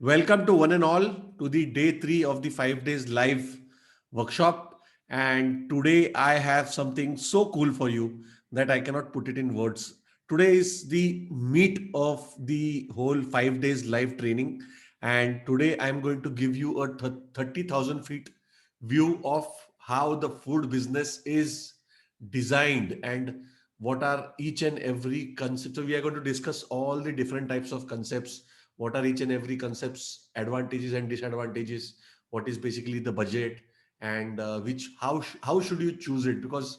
Welcome to one and all to the day three of the 5 days live workshop. And today I have something so cool for you that I cannot put it in words. Today is the meat of the whole 5 days live training. And today I'm going to give you a 30,000 feet view of how the food business is designed and what are each and every concept. So we are going to discuss all the different types of concepts. What are each and every concepts advantages and disadvantages, what is basically the budget, and which how should you choose it, because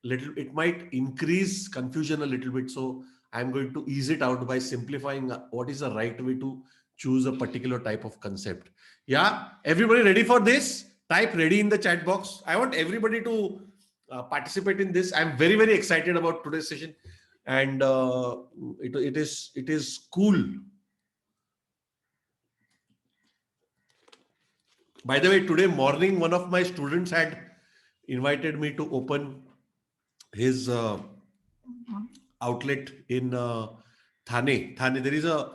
little it might increase confusion a little bit. So I'm going to ease it out by simplifying what is the right way to choose a particular type of concept. Yeah, everybody ready for this? Type ready in the chat box. I want everybody to participate in this. I'm very excited about today's session, and it is cool. By the way, today morning, one of my students had invited me to open his outlet in Thane. Thane, there is a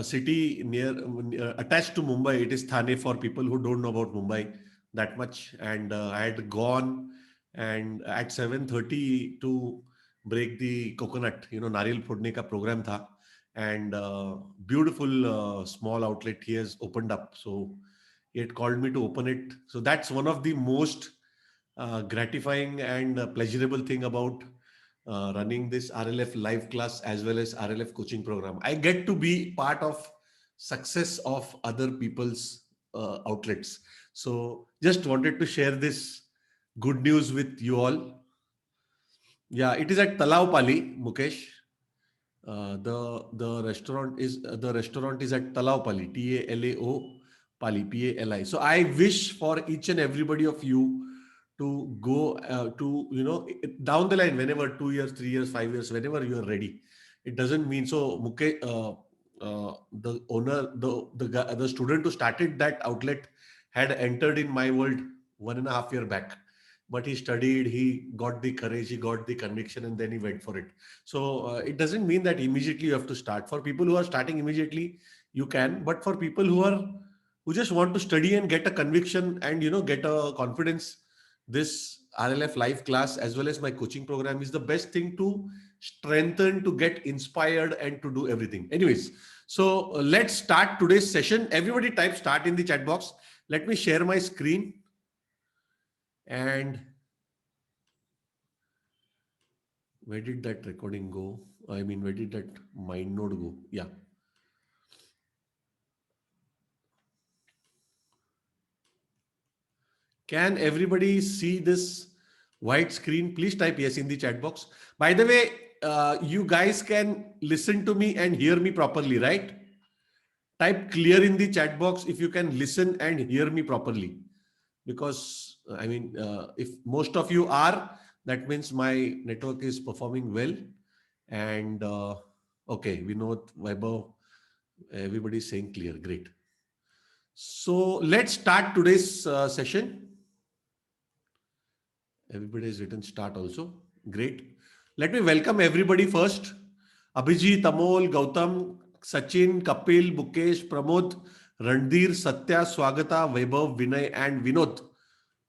city attached to Mumbai. It is Thane for people who don't know about Mumbai that much. And I had gone and at 7:30 to break the coconut, Nariyal Phodne ka program tha. And beautiful small outlet he has opened up. So he had called me to open it. So that's one of the most gratifying and pleasurable thing about running this RLF live class as well as RLF coaching program. I get to be part of success of other people's outlets. So just wanted to share this good news with you all. Yeah, it is at Talao Pali, Mukesh. The restaurant is at Talao Pali, Talao Pali, Pali. So I wish for each and everybody of you to go to down the line, whenever 2 years, 3 years, 5 years, whenever you are ready. It doesn't mean so. Mukesh, the owner, the student who started that outlet had entered in my world 1.5 year back, but he studied, he got the courage, he got the conviction, and then he went for it. So it doesn't mean that immediately you have to start. For people who are starting immediately, you can. But for people who just want to study and get a conviction and get a confidence, this RLF live class as well as my coaching program is the best thing to strengthen, to get inspired, and to do everything. Anyways, so let's start today's session. Everybody type start in the chat box. Let me share my screen. And where did that recording go? I mean, where did that mind node go? Yeah. Can everybody see this white screen? Please type yes in the chat box. By the way, you guys can listen to me and hear me properly, right? Type clear in the chat box if you can listen and hear me properly. Because, I mean, if most of you are, that means my network is performing well. And okay, we know Vaibhav, everybody is saying clear. Great. So let's start today's session. Everybody has written start also. Great. Let me welcome everybody first. Abhijit, Amol, Gautam, Sachin, Kapil, Bukesh, Pramod, Randhir, Satya, Swagata, Vaibhav, Vinay, and Vinod.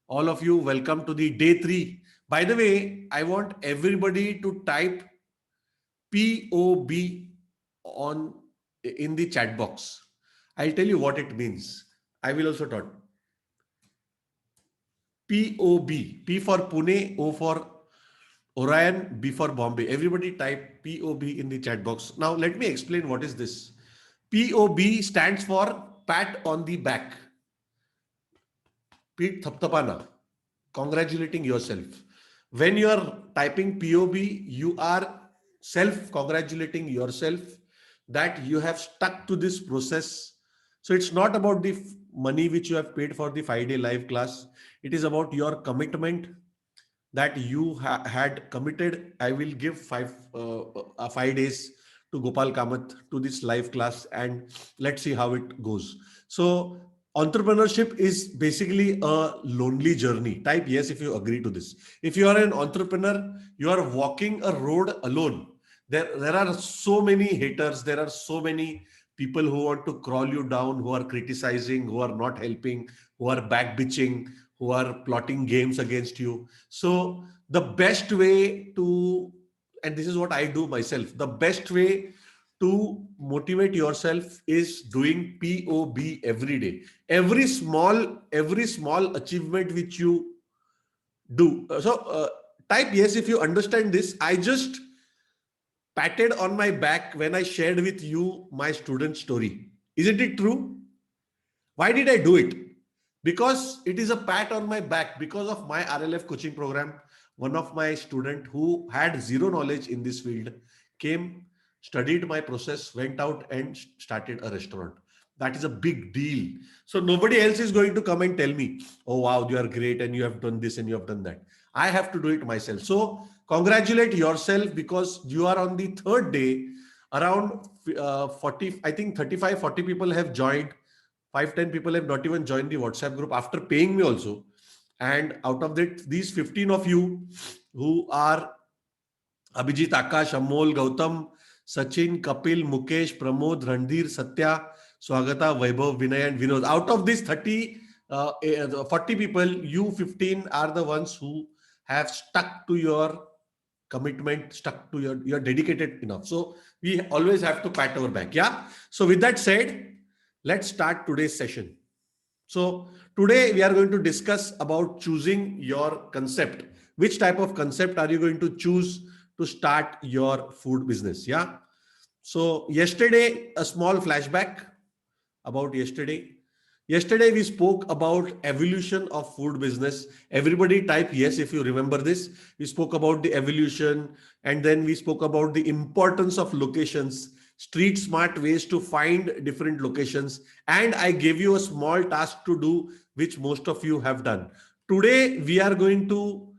All of you, welcome to the day three. By the way, I want everybody to type POB on in the chat box. I'll tell you what it means. I will also talk. POB. P for Pune, O for Orion, B for Bombay. Everybody type POB in the chat box. Now, let me explain what is this. POB stands for pat on the back. Pete Thaptapana. Congratulating yourself. When you are typing POB, you are self-congratulating yourself that you have stuck to this process. So it's not about the money which you have paid for the 5-day live class. It is about your commitment that you had committed. I will give 5 days to Gopal Kamath to this live class, and let's see how it goes. So entrepreneurship is basically a lonely journey. Type yes if you agree to this. If you are an entrepreneur, you are walking a road alone. There are so many haters. There are so many people who want to crawl you down, who are criticizing, who are not helping, who are back bitching, who are plotting games against you. So the best way to, and this is what I do myself, the best way to motivate yourself is doing POB every day. Every small achievement which you do. Type yes if you understand this. I just patted on my back when I shared with you my student story. Isn't it true? Why did I do it? Because it is a pat on my back because of my RLF coaching program. One of my student who had zero knowledge in this field came, studied my process, went out and started a restaurant. That is a big deal. So nobody else is going to come and tell me, oh wow, you are great and you have done this and you have done that. I have to do it myself. So congratulate yourself because you are on the third day. Around 40, I think 35, 40 people have joined. 5, 10 people have not even joined the WhatsApp group after paying me also. And out of that, these 15 of you who are Abhijit, Akash, Amol, Gautam, Sachin, Kapil, Mukesh, Pramod, Randhir, Satya, Swagata, Vaibhav, Vinay, and Vinod. Out of these 40 people, you 15 are the ones who have stuck to your commitment, stuck to you're dedicated enough. So we always have to pat our back. Yeah. So with that said, let's start today's session. So today we are going to discuss about choosing your concept. Which type of concept are you going to choose to start your food business? Yeah. So yesterday, a small flashback about yesterday. Yesterday we spoke about evolution of food business. Everybody type yes if you remember this. We spoke about the evolution and then we spoke about the importance of locations, street smart ways to find different locations, and I gave you a small task to do which most of you have done. Today we are going to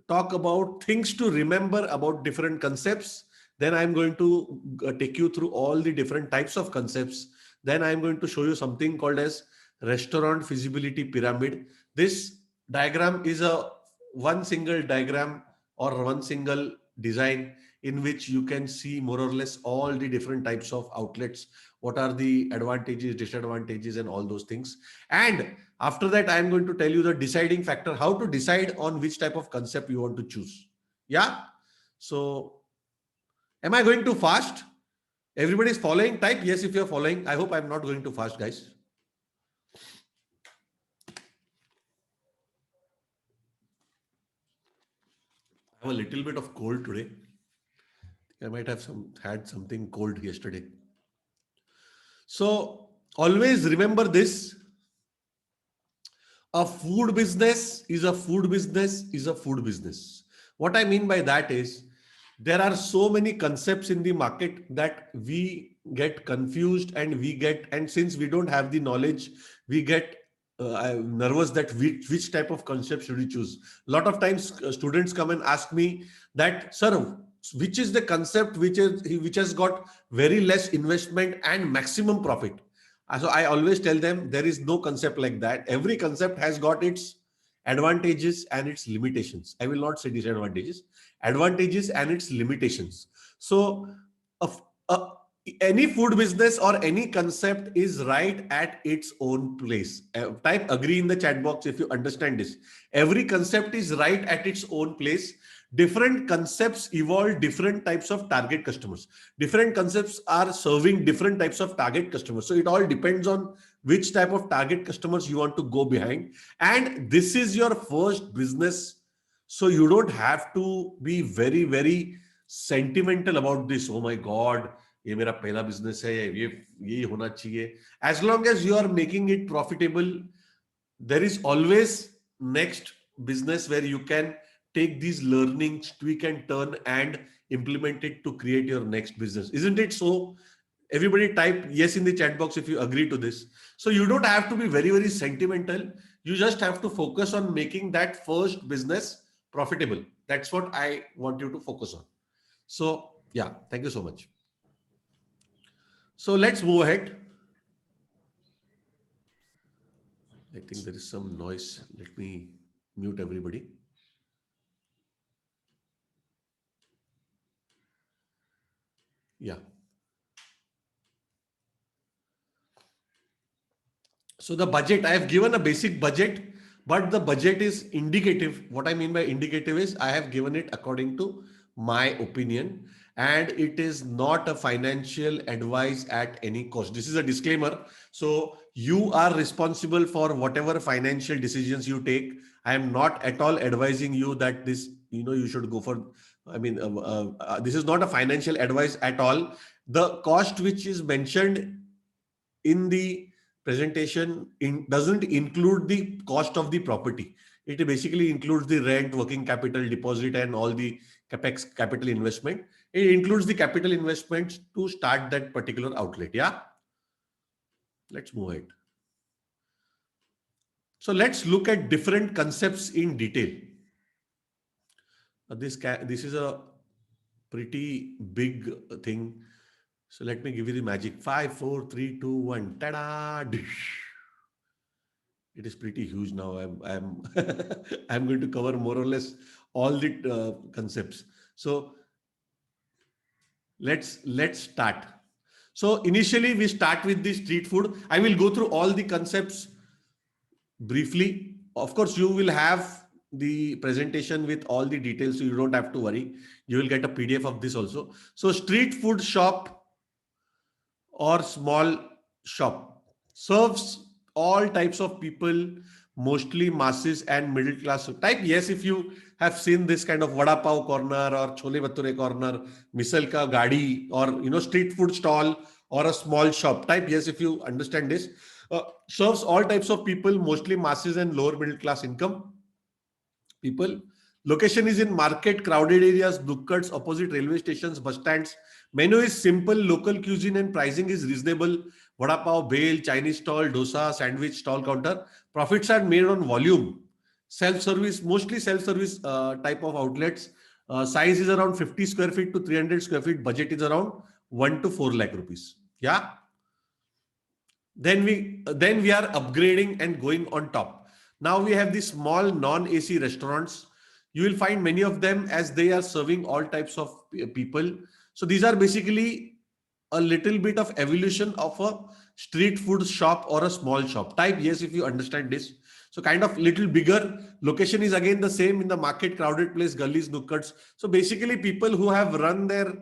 talk about things to remember about different concepts. Then I'm going to take you through all the different types of concepts. Then I'm going to show you something called as restaurant feasibility pyramid. This diagram is a one single diagram or one single design in which you can see more or less all the different types of outlets. What are the advantages, disadvantages, and all those things. And after that, I am going to tell you the deciding factor, how to decide on which type of concept you want to choose. Yeah. So am I going too fast? Everybody is following. Type yes if you're following. I hope I'm not going too fast, guys. I have a little bit of cold today. I might have had something cold yesterday. So always remember this. A food business is a food business is a food business. What I mean by that is there are so many concepts in the market that we get confused and since we don't have the knowledge, we get nervous that which type of concept should we choose. A lot of times students come and ask me that, sir, which is the concept which has got very less investment and maximum profit. So I always tell them there is no concept like that. Every concept has got its advantages and its limitations. I will not say disadvantages, advantages and its limitations. So a, a, any food business or any concept is right at its own place. Type agree in the chat box if you understand this. Every concept is right at its own place. Different concepts evolve different types of target customers. Different concepts are serving different types of target customers. So it all depends on which type of target customers you want to go behind. And this is your first business. So you don't have to be very, very sentimental about this. Oh my God, ये मेरा पहला business है, ये होना चाहिए. As long as you are making it profitable, there is always next business where you can take these learnings, tweak and turn and implement it to create your next business. Isn't it so? Everybody type yes in the chat box if you agree to this. So you don't have to be very, very sentimental. You just have to focus on making that first business profitable. That's what I want you to focus on. So yeah, thank you so much. So let's move ahead. I think there is some noise. Let me mute everybody. Yeah. So the budget, I have given a basic budget, but the budget is indicative. What I mean by indicative is I have given it according to my opinion, and it is not a financial advice at any cost. This is a disclaimer. So you are responsible for whatever financial decisions you take. I am not at all advising you that this, you should go for, this is not a financial advice at all. The cost which is mentioned in the presentation doesn't include the cost of the property. It basically includes the rent, working capital, deposit, and all the capex, capital investment. It includes the capital investments to start that particular outlet. Yeah, let's move ahead. So let's look at different concepts in detail. This is a pretty big thing. So let me give you the magic. 5, 4, 3, 2, 1. Ta-da! It is pretty huge now. I'm I'm going to cover more or less all the concepts. So let's start. So initially we start with the street food. I will go through all the concepts briefly. Of course, you will have the presentation with all the details, so you don't have to worry. You will get a PDF of this also. So street food shop or small shop serves all types of people, mostly masses and middle class type. Yes, if you have seen this kind of vada pav corner or chole bhature corner, misal ka gadi, or street food stall or a small shop type, yes, if you understand this, serves all types of people, mostly masses and lower middle class income people. Location is in market, crowded areas, dukkads, opposite railway stations, bus stands. Menu is simple, local cuisine, and pricing is reasonable. Vada pav, bhel, Chinese stall, dosa, sandwich stall counter. Profits are made on volume. Self-service, mostly self-service type of outlets. Size is around 50 square feet to 300 square feet. Budget is around 1 to 4 lakh rupees. Yeah. Then we are upgrading and going on top. Now we have the small non-AC restaurants. You will find many of them as they are serving all types of people. So these are basically a little bit of evolution of a street food shop or a small shop type. Yes, if you understand this. So kind of little bigger. Location is again the same in the market, crowded place, gullies, nukkads. So basically people who have run their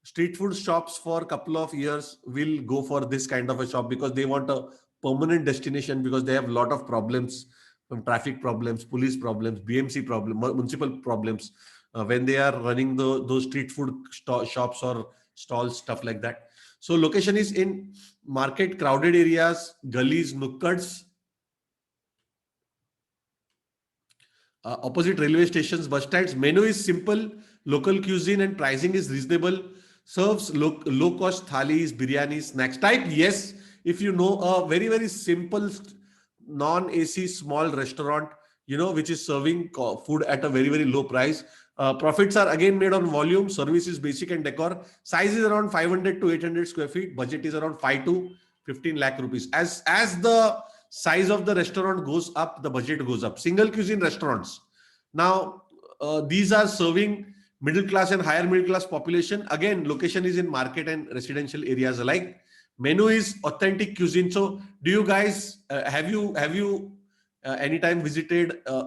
street food shops for a couple of years will go for this kind of a shop because they want a permanent destination, because they have a lot of problems, from traffic problems, police problems, BMC problem, municipal problems, when they are running those street food shops or stalls, stuff like that. So location is in market, crowded areas, gullies, nukkads, opposite railway stations, bus stands. Menu is simple, local cuisine, and pricing is reasonable. Serves low cost thalis, biryani, snacks type. Yes, if you know a very, very simple non-AC small restaurant, which is serving food at a very, very low price. Profits are again made on volume. Service is basic and decor. Size is around 500 to 800 square feet. Budget is around 5 to 15 lakh rupees. As the size of the restaurant goes up, the budget goes up. Single cuisine restaurants. Now, these are serving middle class and higher middle class population. Again, location is in market and residential areas alike. Menu is authentic cuisine. So do you guys have you anytime visited a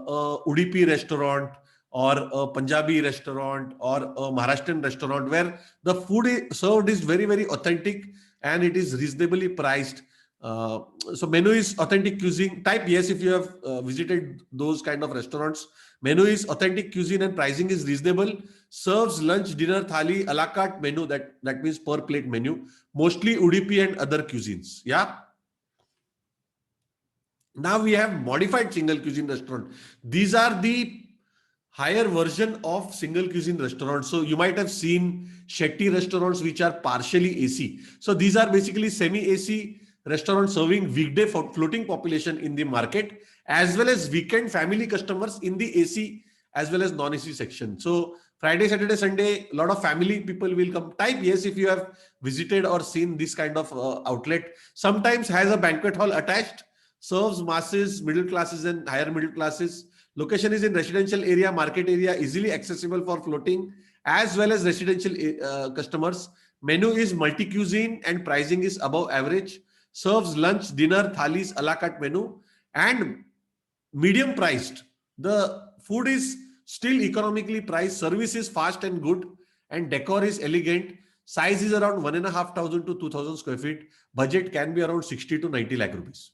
Udupi restaurant or a Punjabi restaurant or a Maharashtrian restaurant where the food served is very, very authentic and it is reasonably priced? So menu is authentic cuisine type. Yes, if you have visited those kind of restaurants, menu is authentic cuisine and pricing is reasonable. Serves lunch, dinner, thali, a la carte menu. That means per plate menu. Mostly Udupi and other cuisines. Yeah. Now we have modified single cuisine restaurant. These are the higher version of single cuisine restaurants. So you might have seen Shetty restaurants which are partially AC. So these are basically semi-AC restaurants serving weekday floating population in the market, as well as weekend family customers in the AC as well as non-AC section. So Friday, Saturday, Sunday, a lot of family people will come. Type yes if you have visited or seen this kind of outlet. Sometimes has a banquet hall attached, serves masses, middle classes and higher middle classes. Location is in residential area, market area, easily accessible for floating as well as residential customers. Menu is multi-cuisine and pricing is above average. serves lunch, dinner, thalis, a la carte menu, and medium priced. The food is still economically priced, service is fast and good, and decor is elegant. Size is around 1,500 to 2,000 square feet. Budget can be around 60 to 90 lakh rupees.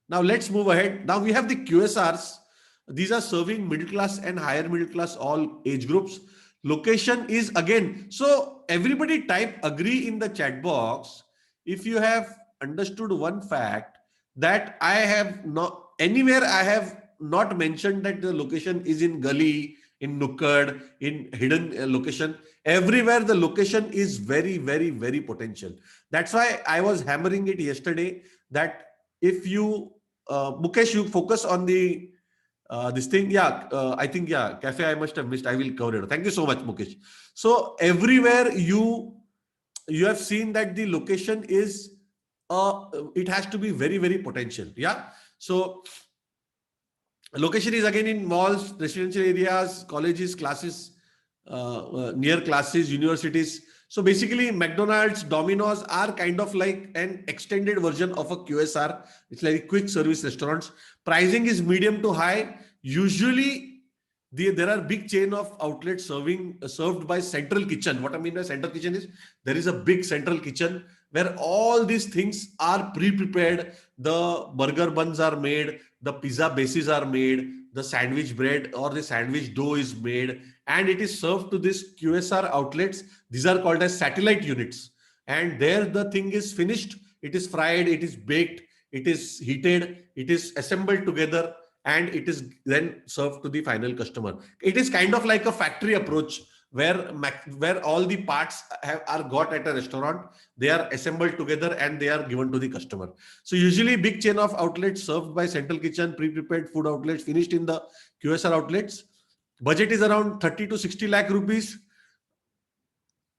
Now let's move ahead. Now we have the QSRs. These are serving middle class and higher middle class, all age groups. Location is again, so everybody type agree in the chat box if you have understood one fact, that I have not anywhere I have not mentioned that the location is in gully, in nukkad, in hidden location. Everywhere the location is very, very, very potential. That's why I was hammering it yesterday that if you, Mukesh, you focus on the this thing. Yeah, I think, yeah, cafe I must have missed. I will cover it. Thank you so much, Mukesh. So everywhere you have seen that the location is, it has to be very, very potential. Yeah. So location is again in malls, residential areas, colleges, classes, near classes, universities. So basically, McDonald's, Domino's are kind of like an extended version of a QSR. It's like quick service restaurants. Pricing is medium to high. Usually, there are big chain of outlets served by central kitchen. What I mean by central kitchen is there is a big central kitchen where all these things are pre-prepared. The burger buns are made, the pizza bases are made, the sandwich bread or the sandwich dough is made, and it is served to this QSR outlets. These are called as satellite units. And there the thing is finished. It is fried, it is baked, it is heated, it is assembled together, and it is then served to the final customer. It is kind of like a factory approach where all the parts are got at a restaurant. They are assembled together and they are given to the customer. So usually big chain of outlets served by central kitchen, pre-prepared food outlets finished in the QSR outlets. Budget is around 30 to 60 lakh rupees.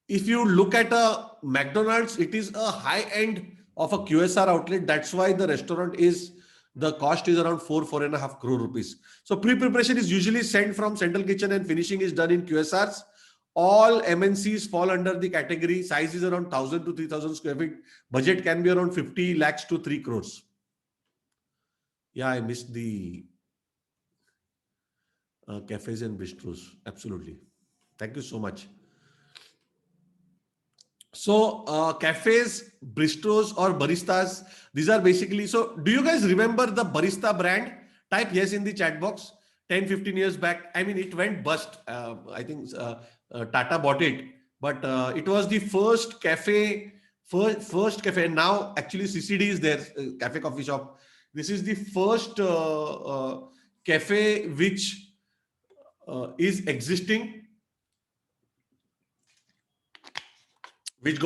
If you look at a McDonald's, it is a high end of a QSR outlet. That's why the restaurant is, the cost is around 4.5 crore rupees. So pre-preparation is usually sent from central kitchen and finishing is done in QSRs. All MNCs fall under the category. Size is around 1,000 to 3,000 square feet. Budget can be around 50 lakhs to 3 crores. Yeah, I missed the cafes and bistros. Absolutely. Thank you so much. So cafes, bistros or baristas, these are basically, so do you guys remember the barista brand? Type yes in the chat box. 10, 15 years back, I mean, it went bust. I think Tata bought it, but it was the first cafe, first cafe. And now actually CCD is there, cafe coffee shop. This is the first cafe which is existing, which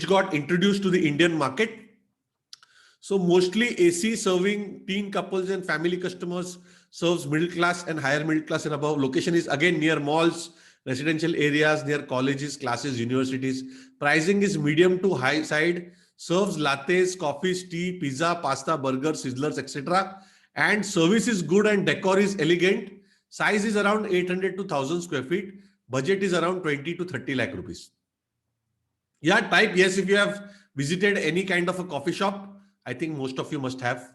got introduced to the Indian market. So mostly AC, serving teen couples and family customers, serves middle class and higher middle class and above. Location is again near malls, residential areas, near colleges, classes, universities. Pricing is medium to high side. Serves lattes, coffees, tea, pizza, pasta, burgers, sizzlers, etc. And service is good and decor is elegant. Size is around 800 to 1,000 square feet. Budget is around 20 to 30 lakh rupees. Yeah, type yes if you have visited any kind of a coffee shop. I think most of you must have.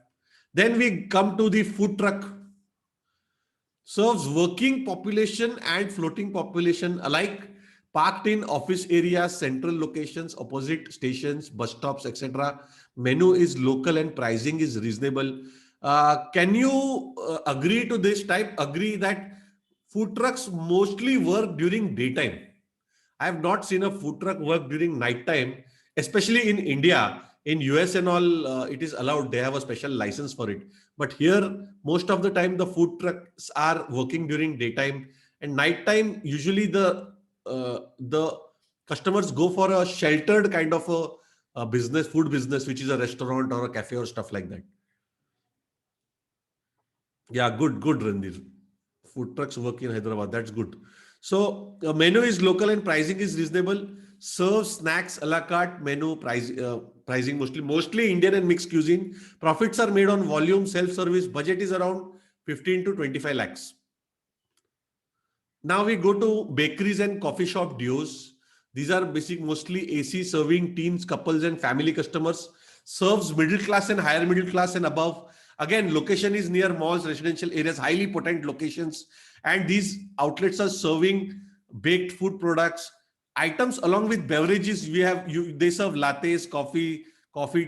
Then we come to the food truck. Serves working population and floating population alike, parked in office areas, central locations, opposite stations, bus stops, etc. Menu is local and pricing is reasonable. Can you agree to this? Type agree that food trucks mostly work during daytime. I have not seen a food truck work during night time, especially in India. In US and all, it is allowed. They have a special license for it. But here, most of the time, the food trucks are working during daytime, and nighttime. Usually, the customers go for a sheltered kind of a business, food business, which is a restaurant or a cafe or stuff like that. Yeah, good, Randir. Food trucks work in Hyderabad. That's good. So the menu is local and pricing is reasonable. Serve snacks a la carte menu, pricing mostly Indian and mixed cuisine. Profits are made on volume, self-service. Budget is around 15 to 25 lakhs. Now we go to bakeries and coffee shop duos. These are basic, mostly AC, serving teens, couples, and family customers. Serves middle class and higher middle class and above. Again, location is near malls, residential areas, highly potent locations. And these outlets are serving baked food products, items along with beverages. They serve lattes, coffee,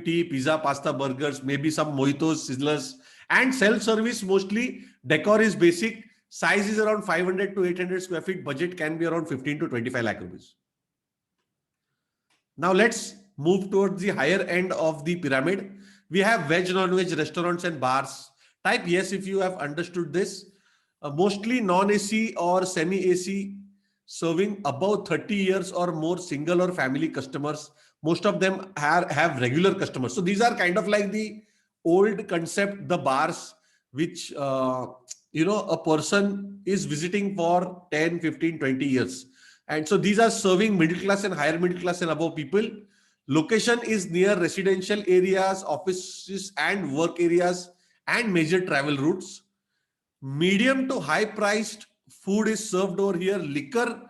tea, pizza, pasta, burgers, maybe some mojitos, sizzlers, and self-service mostly. Decor is basic. Size is around 500 to 800 square feet. Budget can be around 15 to 25 lakh rupees. Now let's move towards the higher end of the pyramid. We have veg, non-veg restaurants and bars. Type yes if you have understood this. Mostly non-AC or semi-AC, serving above 30 years or more single or family customers. Most of them have regular customers. So these are kind of like the old concept, the bars, which, a person is visiting for 10, 15, 20 years. And so these are serving middle class and higher middle class and above people. Location is near residential areas, offices and work areas, and major travel routes. Medium to high priced food is served over here. Liquor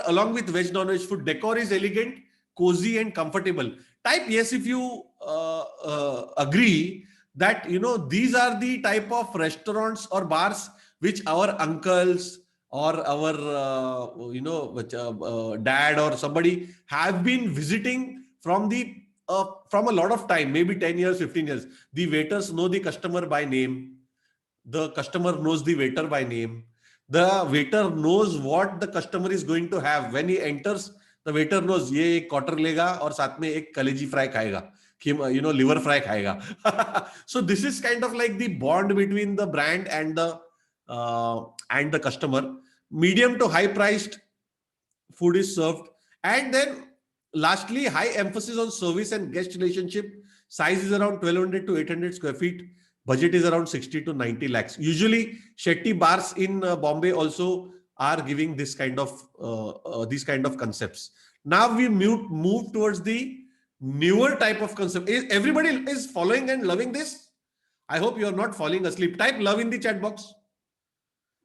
along with veg, non-veg food. Decor is elegant, cozy, and comfortable. Type yes if you agree that these are the type of restaurants or bars which our uncles or our dad or somebody have been visiting from a lot of time, maybe 10 years, 15 years. The waiters know the customer by name. The customer knows the waiter by name. The waiter knows what the customer is going to have. When he enters, the waiter knows ये एक quarter लेगा और साथ में एक कलेजी fry खाएगा, liver fry खाएगा. So this is kind of like the bond between the brand and the customer. Medium to high priced food is served. And then lastly, high emphasis on service and guest relationship. Size is around 1200 to 800 square feet. Budget is around 60 to 90 lakhs. Usually Shetty bars in Bombay also are giving this kind of these kind of concepts. Now we move towards the newer type of concept. Everybody is following and loving this? I hope you are not falling asleep. Type love in the chat box.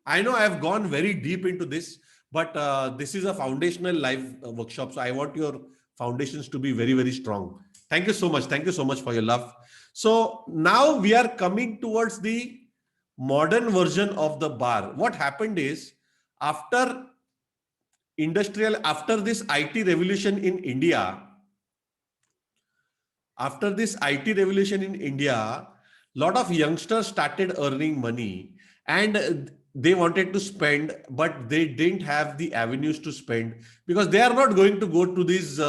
I know I have gone very deep into this, but this is a foundational live workshop. So I want your foundations to be very, very strong. Thank you so much. Thank you so much for your love. So now we are coming towards the modern version of the bar. What happened is after this IT revolution in India, lot of youngsters started earning money and they wanted to spend, but they didn't have the avenues to spend because they are not going to go to these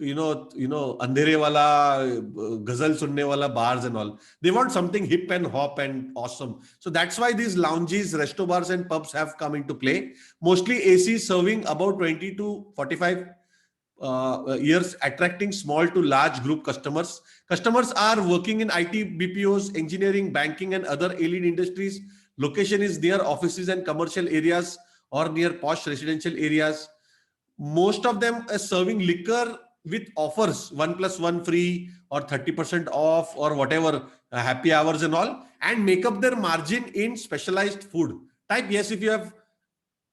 andhere wala ghazal sunne wala bars and all. They want something hip and hop and awesome. So that's why these lounges, resto bars and pubs have come into play. Mostly AC, serving about 20 to 45 years, attracting small to large group customers. Customers are working in IT, BPOs, engineering, banking and other alien industries. Location is near offices and commercial areas or near posh residential areas. Most of them are serving liquor with offers, 1+1 free or 30% off or whatever, happy hours and all, and make up their margin in specialized food. Type yes if you have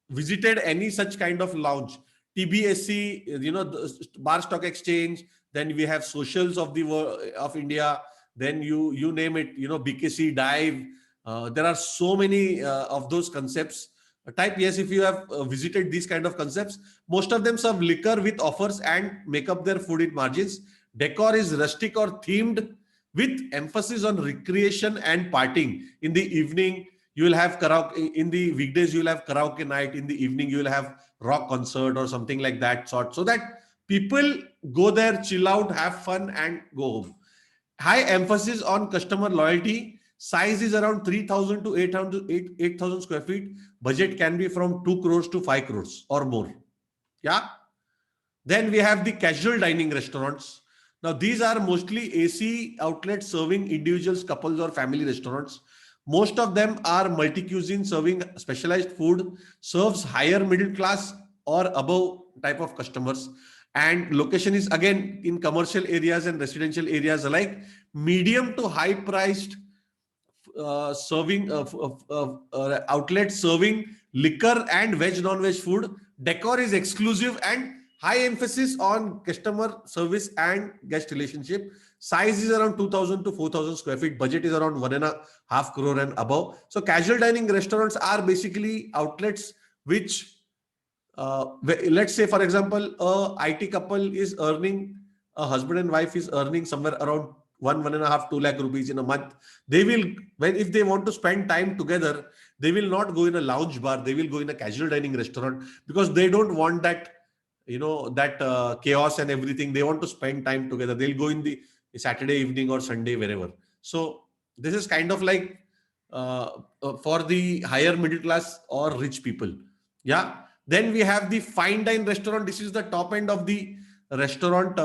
visited any such kind of lounge. TBSC, the Bar Stock Exchange. Then we have socials of India. Then you name it, BKC, Dive. There are so many of those concepts. Type yes if you have visited these kind of concepts. Most of them serve liquor with offers and make up their food in margins. Decor is rustic or themed with emphasis on recreation and partying. In the evening, you will have karaoke. In the weekdays, you will have karaoke night. In the evening, you will have rock concert or something like that sort, so that people go there, chill out, have fun and go home. High emphasis on customer loyalty. Size is around 3,000 to 8,000 square feet. Budget can be from 2 crores to 5 crores or more. Yeah. Then we have the casual dining restaurants. Now these are mostly AC outlets serving individuals, couples or family restaurants. Most of them are multi-cuisine, serving specialized food, serves higher middle class or above type of customers. And location is again in commercial areas and residential areas alike. Medium to high priced outlets serving liquor and veg, non-veg food. Decor is exclusive and high emphasis on customer service and guest relationship. Size is around 2000 to 4000 square feet. Budget is around 1.5 crore and above. So casual dining restaurants are basically outlets which, let's say, for example, a IT couple is earning, a husband and wife is earning somewhere around 1.5, 2 lakh rupees in a month. They will, when if they want to spend time together, they will not go in a lounge bar. They will go in a casual dining restaurant because they don't want that, that chaos and everything. They want to spend time together. They'll go in the Saturday evening or Sunday, wherever. So this is kind of like for the higher middle class or rich people. Yeah. Then we have the fine dine restaurant. This is the top end of the restaurant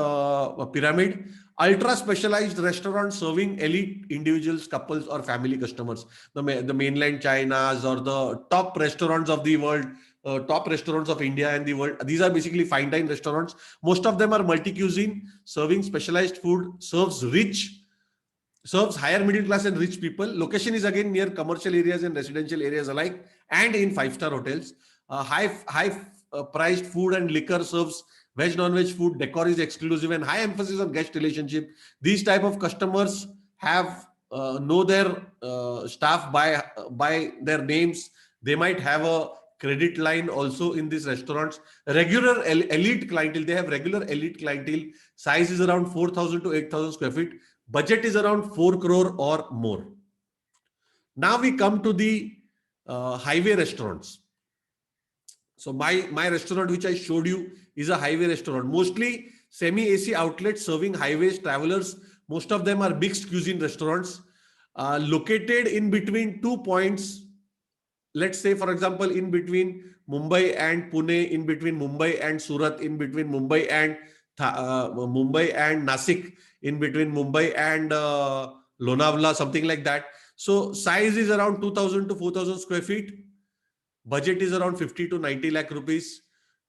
pyramid. Ultra specialized restaurant serving elite individuals, couples, or family customers. The mainland China's or the top restaurants of the world, top restaurants of India and the world. These are basically fine dine restaurants. Most of them are multi cuisine, serving specialized food, serves higher middle class and rich people. Location is again near commercial areas and residential areas alike, and in five-star hotels. High priced food and liquor serves veg, non-veg food. Decor is exclusive and high emphasis on guest relationship. These type of customers have know their staff by their names. They might have a credit line also in these restaurants. Regular elite clientele. They have regular elite clientele. Size is around 4,000 to 8,000 square feet. Budget is around 4 crore or more. Now we come to the highway restaurants. So my restaurant, which I showed you, is a highway restaurant. Mostly semi-AC outlets serving highways, travelers. Most of them are mixed cuisine restaurants located in between 2 points. Let's say, for example, in between Mumbai and Pune, in between Mumbai and Surat, in between Mumbai and Nasik, in between Mumbai and Lonavala, something like that. So size is around 2,000 to 4,000 square feet. Budget is around 50 to 90 lakh rupees.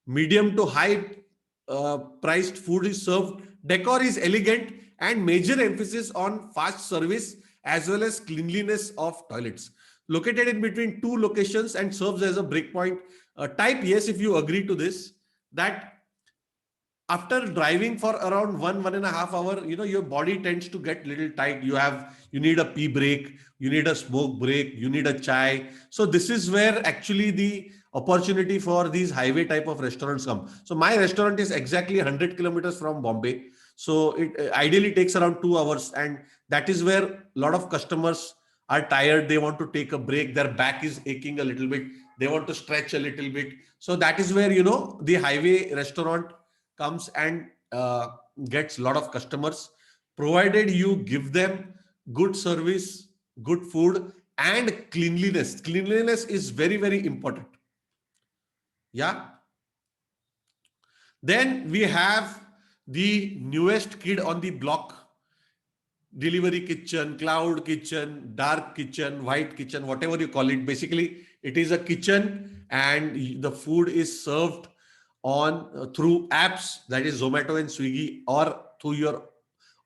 Medium to high priced food is served. Decor is elegant and major emphasis on fast service as well as cleanliness of toilets. Located in between two locations and serves as a breakpoint. Type yes if you agree to this, that after driving for around 1.5 hours, your body tends to get little tight. You need a pee break, you need a smoke break, you need a chai. So this is where actually the opportunity for these highway type of restaurants come. So my restaurant is exactly 100 kilometers from Bombay. So it ideally takes around 2 hours. And that is where a lot of customers are tired. They want to take a break. Their back is aching a little bit. They want to stretch a little bit. So that is where, the highway restaurant comes and gets a lot of customers, provided you give them good service, good food, and cleanliness. Cleanliness is very, very important. Yeah. Then we have the newest kid on the block: delivery kitchen, cloud kitchen, dark kitchen, white kitchen, whatever you call it. Basically, it is a kitchen and the food is served on through apps, that is Zomato and Swiggy, or through your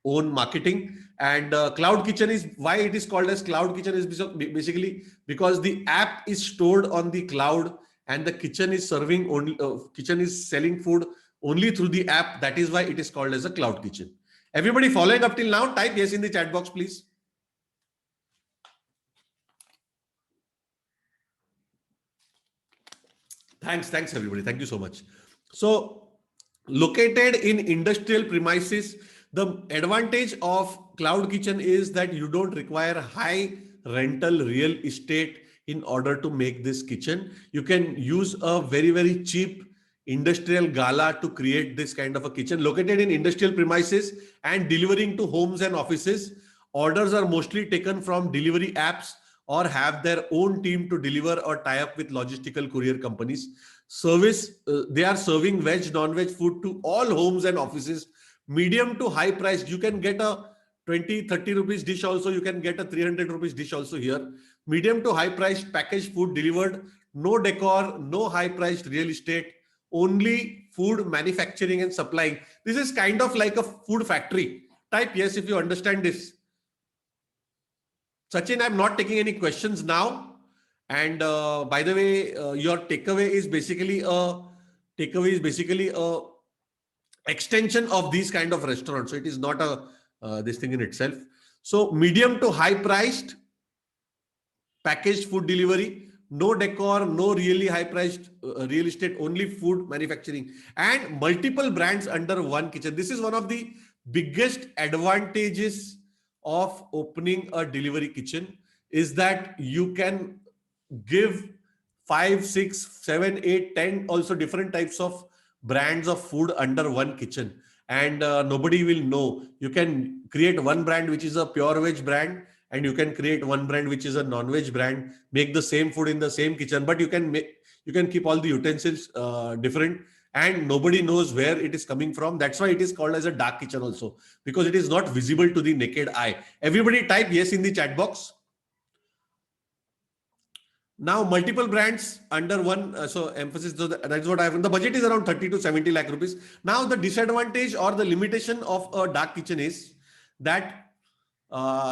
own marketing. And cloud kitchen is why it is called as cloud kitchen is basically because the app is stored on the cloud and the kitchen is serving only kitchen is selling food only through the app. That is why it is called as a cloud kitchen. Everybody following up till now? Type yes in the chat box, please. Thanks everybody. Thank you so much. So located in industrial premises, the advantage of cloud kitchen is that you don't require high rental real estate in order to make this kitchen. You can use a very, very cheap industrial gala to create this kind of a kitchen. Located in industrial premises and delivering to homes and offices. Orders are mostly taken from delivery apps or have their own team to deliver or tie up with logistical courier companies. Service, they are serving veg, non-veg food to all homes and offices. Medium to high priced. You can get a 20-30 rupees dish also. You can get a 300 rupees dish also here. Medium to high priced packaged food delivered. No decor, no high priced real estate, only food manufacturing and supplying. This is kind of like a food factory. Type yes if you understand this. Sachin, I'm not taking any questions now. And by the way, your takeaway is basically a Takeaway is basically a extension of these kind of restaurants. So it is not a this thing in itself. So medium to high priced packaged food delivery, no decor, no really high priced real estate, only food manufacturing, and multiple brands under one kitchen. This is one of the biggest advantages of opening a delivery kitchen, is that you can give 5, 6, 7, 8, 10 also different types of brands of food under one kitchen, and nobody will know. You can create one brand which is a pure veg brand, and you can create one brand which is a non-veg brand, make the same food in the same kitchen, but you can keep all the utensils different, and nobody knows where it is coming from. That's why it is called as a dark kitchen also, because it is not visible to the naked eye. Everybody type yes in the chat box. Now multiple brands under one, so emphasis, so that's what I have. The budget is around 30 to 70 lakh rupees. Now the disadvantage or the limitation of a dark kitchen is that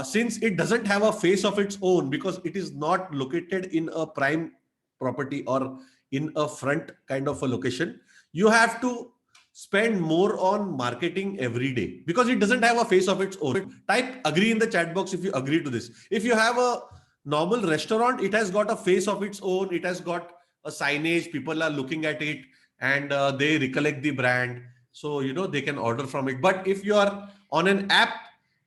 since it doesn't have a face of its own, because it is not located in a prime property or in a front kind of a location, you have to spend more on marketing every day, because it doesn't have a face of its own. Type agree in the chat box if you agree to this. If you have a normal restaurant, it has got a face of its own, it has got a signage, people are looking at it, and they recollect the brand, so they can order from it. But if you are on an app,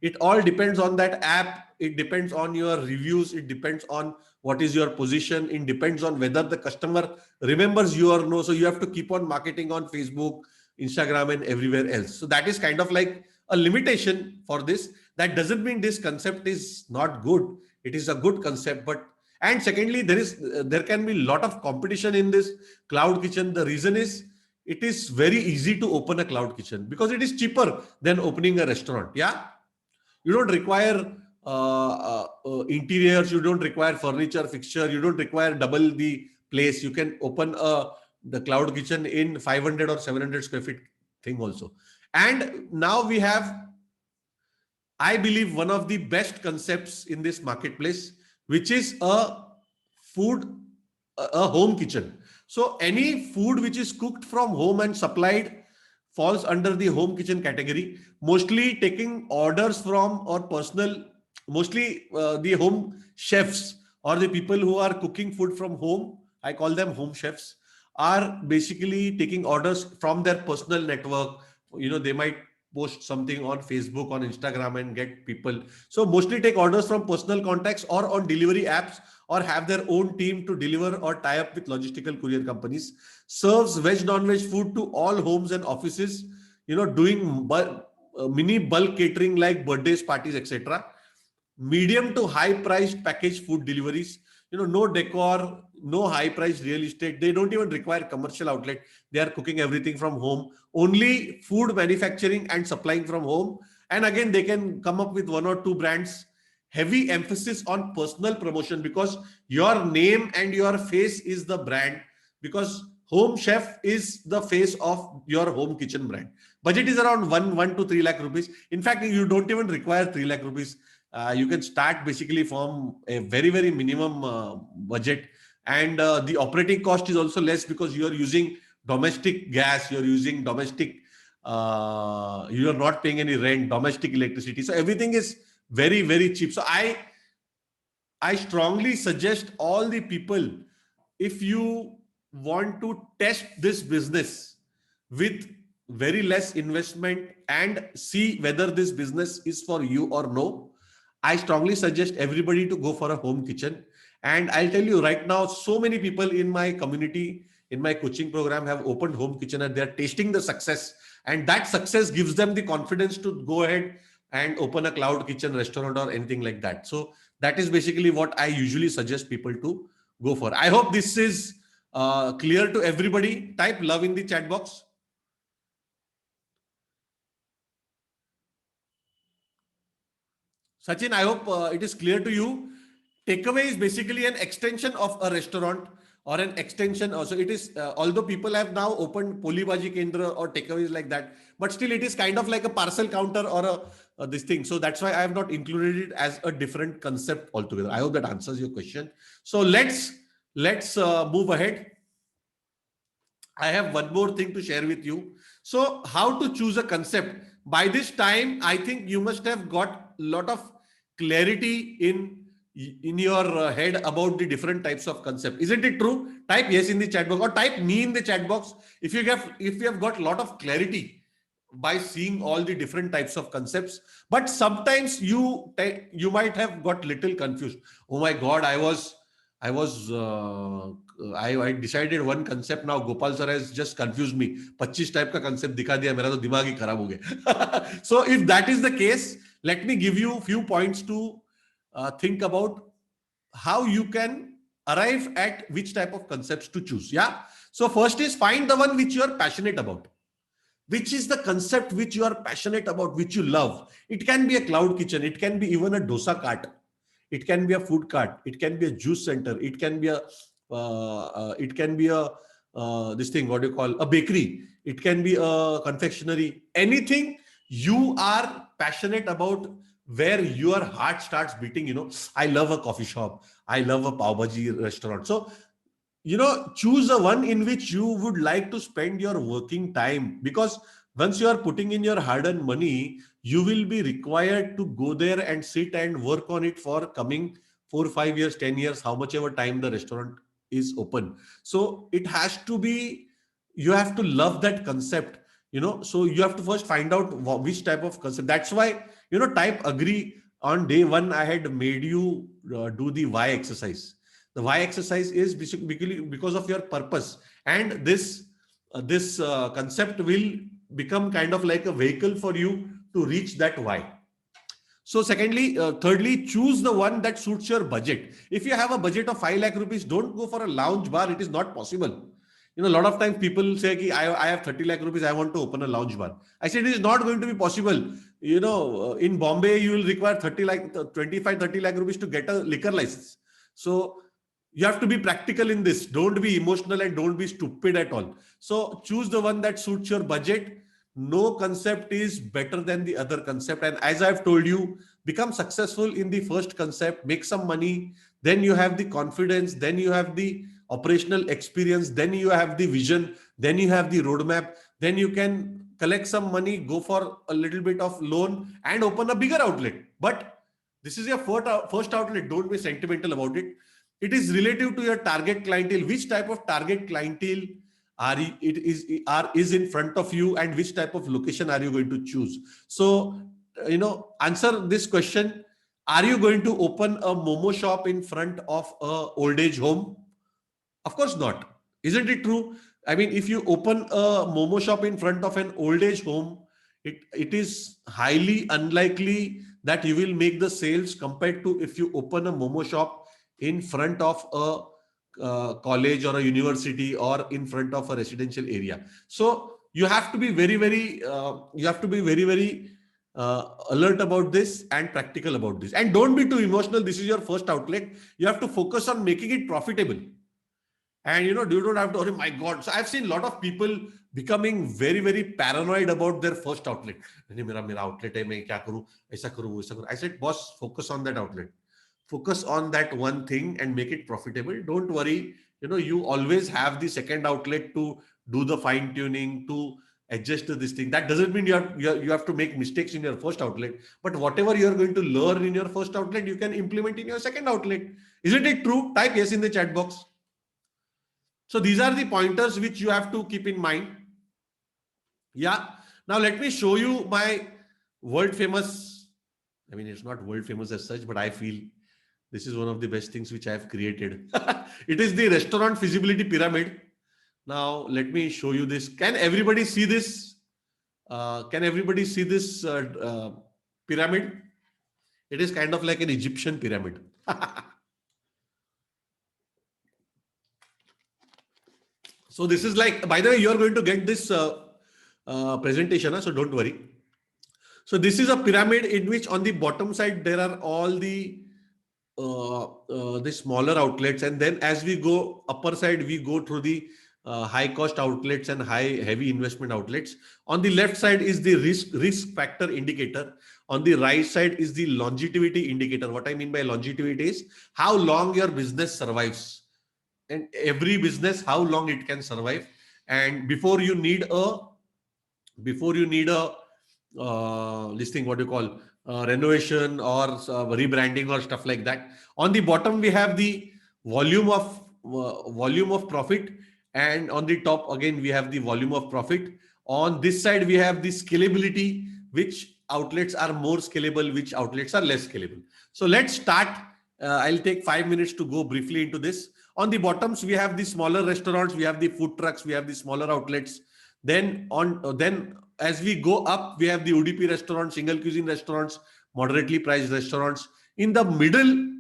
it all depends on that app, it depends on your reviews, it depends on what is your position, it depends on whether the customer remembers you or no. So you have to keep on marketing on Facebook, Instagram, and everywhere else. So that is kind of like a limitation for this. That doesn't mean this concept is not good. It is a good concept, but and secondly, there can be a lot of competition in this cloud kitchen. The reason is it is very easy to open a cloud kitchen because it is cheaper than opening a restaurant. Yeah, you don't require interiors, you don't require furniture fixture, you don't require double the place. You can open the cloud kitchen in 500 or 700 square feet thing also. And now we have, I believe, one of the best concepts in this marketplace, which is a home kitchen. So any food which is cooked from home and supplied falls under the home kitchen category. Mostly taking orders from or personal, mostly the home chefs or the people who are cooking food from home, I call them home chefs, are basically taking orders from their personal network. They might post something on Facebook, on Instagram, and get people. So mostly take orders from personal contacts or on delivery apps, or have their own team to deliver or tie up with logistical courier companies. Serves veg, non-veg food to all homes and offices, doing mini bulk catering like birthdays, parties, etc. Medium to high priced packaged food deliveries, no decor, no high priced real estate. They don't even require commercial outlet. They are cooking everything from home, only food manufacturing and supplying from home. And again, they can come up with one or two brands. Heavy emphasis on personal promotion, because your name and your face is the brand, because home chef is the face of your home kitchen brand. Budget is around 1 to 3 lakh rupees. In fact, you don't even require 3 lakh rupees. You can start basically from a very, very minimum budget. And the operating cost is also less, because you are using domestic gas, you're using domestic, you are not paying any rent, domestic electricity. So everything is very, very cheap. So I strongly suggest all the people, if you want to test this business with very less investment and see whether this business is for you or no, I strongly suggest everybody to go for a home kitchen. And I'll tell you right now, so many people in my community, in my coaching program, have opened home kitchen, and they're tasting the success. And that success gives them the confidence to go ahead and open a cloud kitchen restaurant or anything like that. So that is basically what I usually suggest people to go for. I hope this is clear to everybody. Type love in the chat box. Sachin, I hope it is clear to you. Takeaway is basically an extension of a restaurant, or an extension. Also, it is, although people have now opened Poli Bhaji Kendra or takeaways like that, but still it is kind of like a parcel counter or this thing. So that's why I have not included it as a different concept altogether. I hope that answers your question. So let's move ahead. I have one more thing to share with you. So, how to choose a concept? By this time, I think you must have got a lot of clarity in your head about the different types of concept. Isn't it true? Type yes in the chat box or type me in the chat box if you have got a lot of clarity by seeing all the different types of concepts. But sometimes you might have got little confused. Oh my God, I decided one concept. Now Gopal sir has just confused me. 25 type का concept दिखा दिया, मेरा तो दिमाग ही खराब हो गया. So if that is the case, let me give you few points to think about how you can arrive at which type of concepts to choose. Yeah. So first is find the one which you are passionate about. Which is the concept which you are passionate about, which you love. It can be a cloud kitchen. It can be even a dosa cart. It can be a food cart. It can be a juice center. It can be a this thing, what do you call, a bakery. It can be a confectionery. Anything you are passionate about, where your heart starts beating. I love a coffee shop. I love a pav bhaji restaurant. So choose the one in which you would like to spend your working time, because once you are putting in your hard earned money, you will be required to go there and sit and work on it for coming 4 5 years, 10 years, how much ever time the restaurant is open. So it has to be, you have to love that concept. So you have to first find out which type of concept. That's why, type agree. On day one, I had made you do the why exercise. The why exercise is basically because of your purpose, and this concept will become kind of like a vehicle for you to reach that why. So thirdly, choose the one that suits your budget. If you have a budget of 5 lakh rupees, don't go for a lounge bar. It is not possible. A lot of times people say, Ki, I have 30 lakh rupees, I want to open a lounge bar. I said, it is not going to be possible. In Bombay, you will require 25, 30 lakh rupees to get a liquor license. So you have to be practical in this. Don't be emotional and don't be stupid at all. So choose the one that suits your budget. No concept is better than the other concept. And as I've told you, become successful in the first concept, make some money, then you have the confidence, then you have the operational experience, then you have the vision, then you have the roadmap, then you can collect some money, go for a little bit of loan and open a bigger outlet. But this is your first outlet. Don't be sentimental about it. It is relative to your target clientele. Which type of target clientele is in front of you, and which type of location are you going to choose? So answer this question. Are you going to open a momo shop in front of a old age home? Of course not. Isn't it true? I mean, if you open a momo shop in front of an old age home, it is highly unlikely that you will make the sales compared to if you open a momo shop in front of a college or a university or in front of a residential area. So you have to be very, very, alert about this and practical about this. And don't be too emotional. This is your first outlet. You have to focus on making it profitable. And you don't have to, oh my God. So I've seen a lot of people becoming very, very paranoid about their first outlet. Mera outlet hai, main kya karu, aisa karu, aisa karu. I said, boss, focus on that outlet. Focus on that one thing and make it profitable. Don't worry. You always have the second outlet to do the fine tuning, to adjust to this thing. That doesn't mean you have to make mistakes in your first outlet, but whatever you're going to learn in your first outlet, you can implement in your second outlet. Isn't it true? Type yes in the chat box. So these are the pointers which you have to keep in mind. Yeah. Now let me show you my world famous. I mean, it's not world famous as such, but I feel this is one of the best things which I have created. It is the restaurant feasibility pyramid. Now let me show you this. Can everybody see this? Pyramid? It is kind of like an Egyptian pyramid. So this is like, by the way, you are going to get this presentation, so don't worry. So this is a pyramid in which on the bottom side, there are all the smaller outlets. And then as we go upper side, we go through the high cost outlets and heavy investment outlets. On the left side is the risk factor indicator. On the right side is the longevity indicator. What I mean by longevity is how long your business survives. And every business, how long it can survive. And before you need a this thing, what you call renovation or rebranding or stuff like that. On the bottom we have the volume of profit, and on the top again we have the volume of profit. On this side we have the scalability, which outlets are more scalable, which outlets are less scalable. So let's start. I'll take 5 minutes to go briefly into this. On the bottoms we have the smaller restaurants, we have the food trucks, we have the smaller outlets. Then as we go up, we have the UDP restaurants, single cuisine restaurants, moderately priced restaurants. In the middle,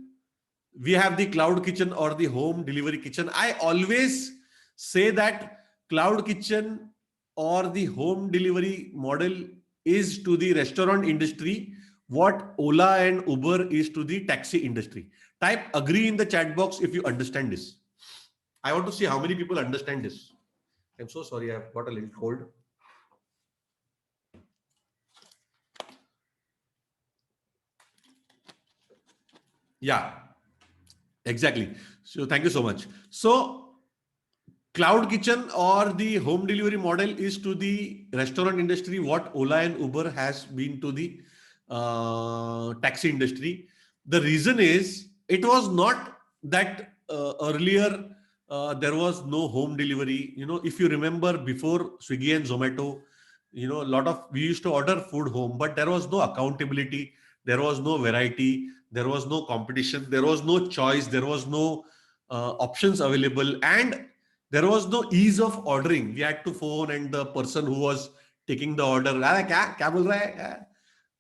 we have the cloud kitchen or the home delivery kitchen. I always say that cloud kitchen or the home delivery model is to the restaurant industry what Ola and Uber is to the taxi industry. Type agree in the chat box if you understand this. I want to see how many people understand this. I'm so sorry, I've got a little cold. Yeah, exactly. So thank you so much. So cloud kitchen or the home delivery model is to the restaurant industry what Ola and Uber has been to the taxi industry. The reason is it was not that earlier there was no home delivery. You know, if you remember before Swiggy and Zomato, you know, a lot of we used to order food home, but there was no accountability, there was no variety, there was no competition, there was no choice, there was no options available, and there was no ease of ordering. We had to phone, and the person who was taking the order, क्या क्या बोल रहा है,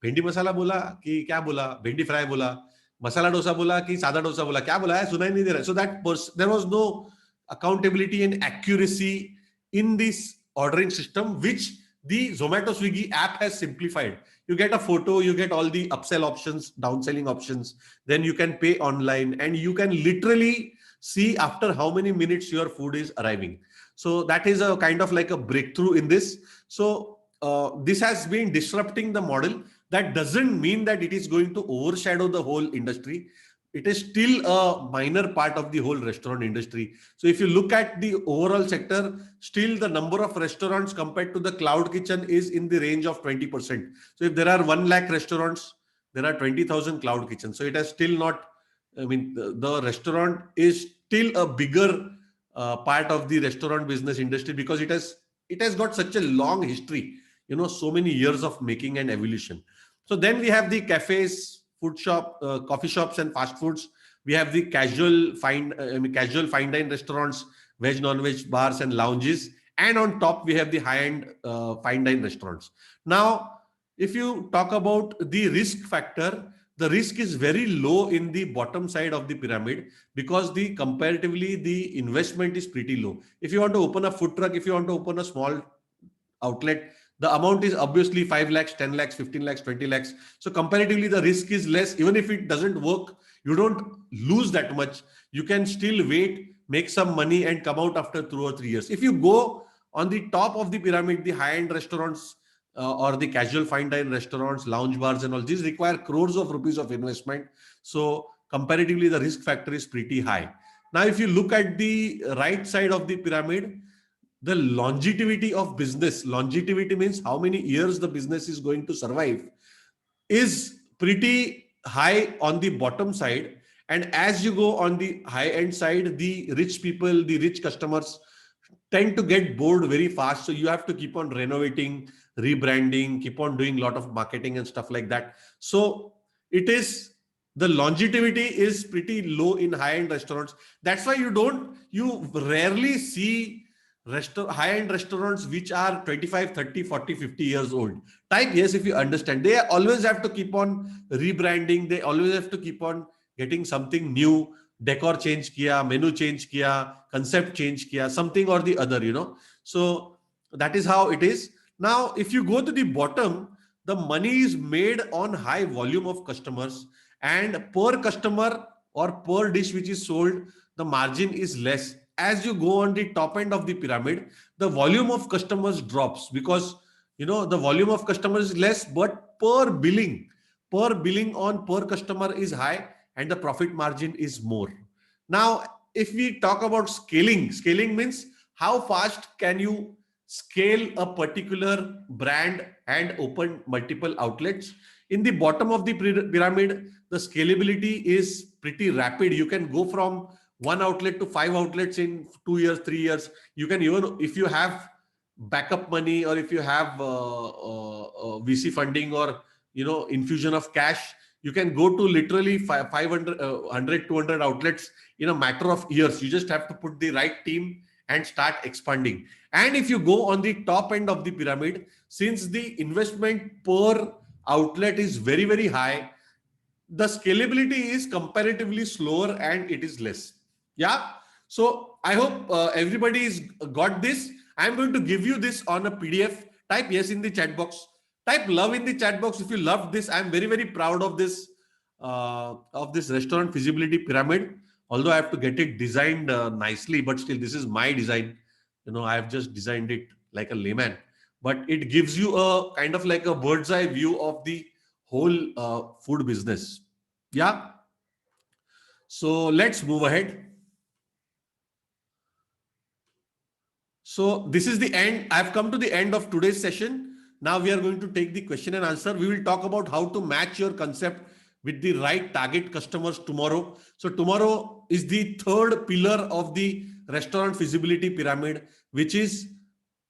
भेंडी मसाला बोला कि क्या बोला, भेंडी फ्राई बोला, मसाला डोसा बोला कि सादा डोसा बोला, क्या बोला है, सुना ही नहीं दे रहा. So that there was no accountability and accuracy in this ordering system, which the Zomato Swiggy app has simplified. You get a photo, you get all the upsell options, downselling options, then you can pay online, and you can literally see after how many minutes your food is arriving. So that is a kind of like a breakthrough in this. So this has been disrupting the model. That doesn't mean that it is going to overshadow the whole industry. It is still a minor part of the whole restaurant industry. So if you look at the overall sector, still the number of restaurants compared to the cloud kitchen is in the range of 20%. So if there are 1 lakh restaurants, there are 20,000 cloud kitchens. So it has still not, I mean, the restaurant is still a bigger part of the restaurant business industry because it has got such a long history, you know, so many years of making and evolution. So then we have the cafes, coffee shops, and fast foods. We have the casual fine dine restaurants, veg, non-veg bars and lounges, and on top we have the high-end fine dine restaurants. Now, if you talk about the risk factor, the risk is very low in the bottom side of the pyramid because the comparatively the investment is pretty low. If you want to open a food truck, if you want to open a small outlet, the amount is obviously 5 lakhs, 10 lakhs, 15 lakhs, 20 lakhs. So comparatively, the risk is less. Even if it doesn't work, you don't lose that much. You can still wait, make some money, and come out after 2 or 3 years. If you go on the top of the pyramid, the high-end restaurants or the casual fine dine restaurants, lounge bars, and all these require crores of rupees of investment. So comparatively, the risk factor is pretty high. Now, if you look at the right side of the pyramid, the longevity of business, longevity means how many years the business is going to survive, is pretty high on the bottom side. And as you go on the high end side, the rich people, the rich customers tend to get bored very fast. So you have to keep on renovating, rebranding, keep on doing a lot of marketing and stuff like that. So it is, the longevity is pretty low in high-end restaurants. That's why you rarely see high-end restaurants which are 25, 30, 40, 50 years old. Type yes if you understand. They always have to keep on rebranding. They always have to keep on getting something new. Decor change kiya, menu change kiya, concept change kiya, something or the other, you know. So that is how it is. Now, if you go to the bottom, the money is made on high volume of customers, and per customer or per dish which is sold, the margin is less. As you go on the top end of the pyramid, the volume of customers drops because, you know, the volume of customers is less, but per billing on per customer is high, and the profit margin is more. Now, if we talk about scaling means how fast can you scale a particular brand and open multiple outlets. In the bottom of the pyramid, the scalability is pretty rapid. You can go from one outlet to 5 outlets in 2 years, 3 years. You can, even if you have backup money, or if you have VC funding, or infusion of cash, you can go to literally 500 100 200 outlets in a matter of years. You just have to put the right team and start expanding. And if you go on the top end of the pyramid, since the investment per outlet is very, very high, the scalability is comparatively slower and it is less. Yeah. So I hope everybody's got this. I'm going to give you this on a PDF. Type yes in the chat box. Type love in the chat box if you loved this. I'm very, very proud of this restaurant feasibility pyramid. Although I have to get it designed nicely, but still, this is my design. I have just designed it like a layman, but it gives you a kind of like a bird's eye view of the whole food business. Yeah. So let's move ahead. So this is the end. I've come to the end of today's session. Now we are going to take the question and answer. We will talk about how to match your concept with the right target customers tomorrow. So tomorrow is the third pillar of the restaurant feasibility pyramid, which is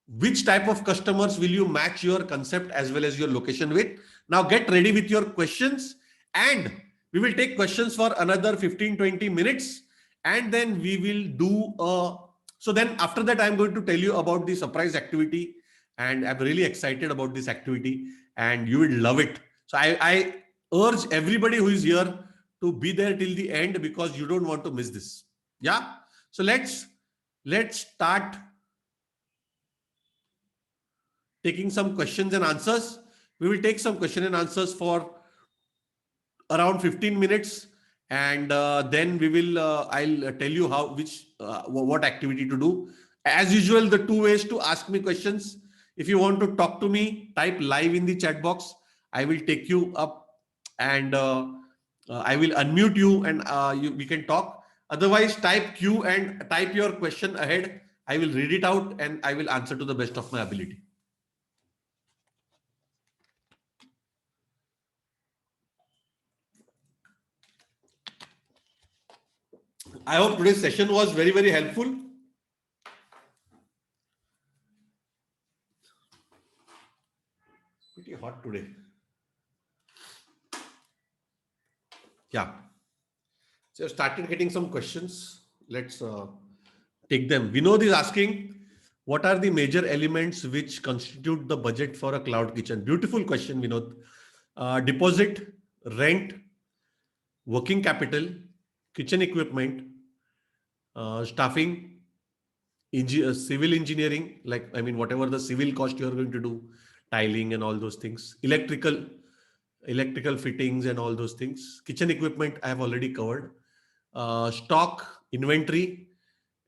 which type of customers will you match your concept as well as your location with. Now get ready with your questions, and we will take questions for another 15-20 minutes, and then we will do so then after that I'm going to tell you about the surprise activity, and I'm really excited about this activity and you will love it. So I urge everybody who is here to be there till the end, because you don't want to miss this. Yeah. So let's start taking some questions and answers. We will take some question and answers for around 15 minutes, and then we will I'll tell you what activity to do. As usual, the two ways to ask me questions: if you want to talk to me, type live in the chat box. I will take you up, and I will unmute you, and we can talk. Otherwise, type Q and type your question ahead. I will read it out and I will answer to the best of my ability. I hope today's session was very, very helpful. Pretty hot today. Yeah. So I've started getting some questions. Let's take them. Vinod is asking, what are the major elements which constitute the budget for a cloud kitchen? Beautiful question, Vinod. Deposit, rent, working capital, kitchen equipment, staffing, civil engineering, whatever the civil cost you are going to do, tiling and all those things, electrical fittings and all those things, kitchen equipment I have already covered, stock, inventory,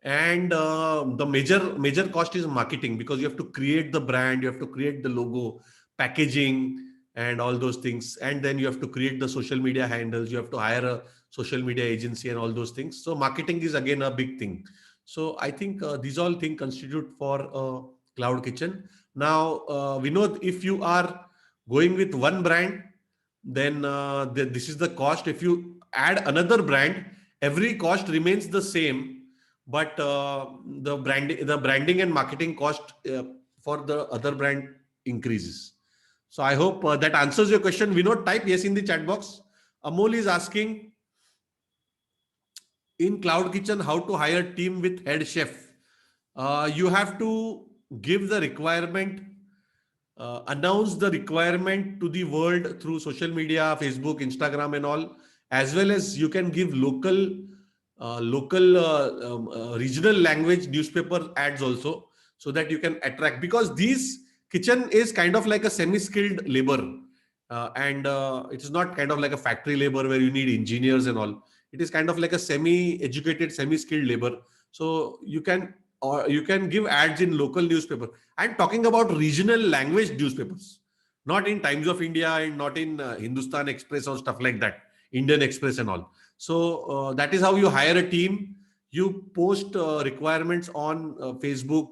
and the major cost is marketing, because you have to create the brand, you have to create the logo, packaging, and all those things, and then you have to create the social media handles, you have to hire a social media agency and all those things. So marketing is again a big thing. So I think these all things constitute for a cloud kitchen. Now we know if you are going with one brand, then this is the cost. If you add another brand, every cost remains the same, but the branding and marketing cost for the other brand increases. So I hope that answers your question. Vinod, type yes in the chat box. Amol is asking, in cloud kitchen, how to hire team with head chef? You have to give the requirement, announce the requirement to the world through social media, Facebook, Instagram, and all, as well as you can give local regional language newspaper ads also, so that you can attract, because these kitchen is kind of like a semi-skilled labor, and it is not kind of like a factory labor where you need engineers and all. It is kind of like a semi-educated, semi-skilled labor. So you can give ads in local newspaper. I'm talking about regional language newspapers, not in Times of India and not in Hindustan Express or stuff like that, Indian Express and all. So that is how you hire a team. You post requirements on Facebook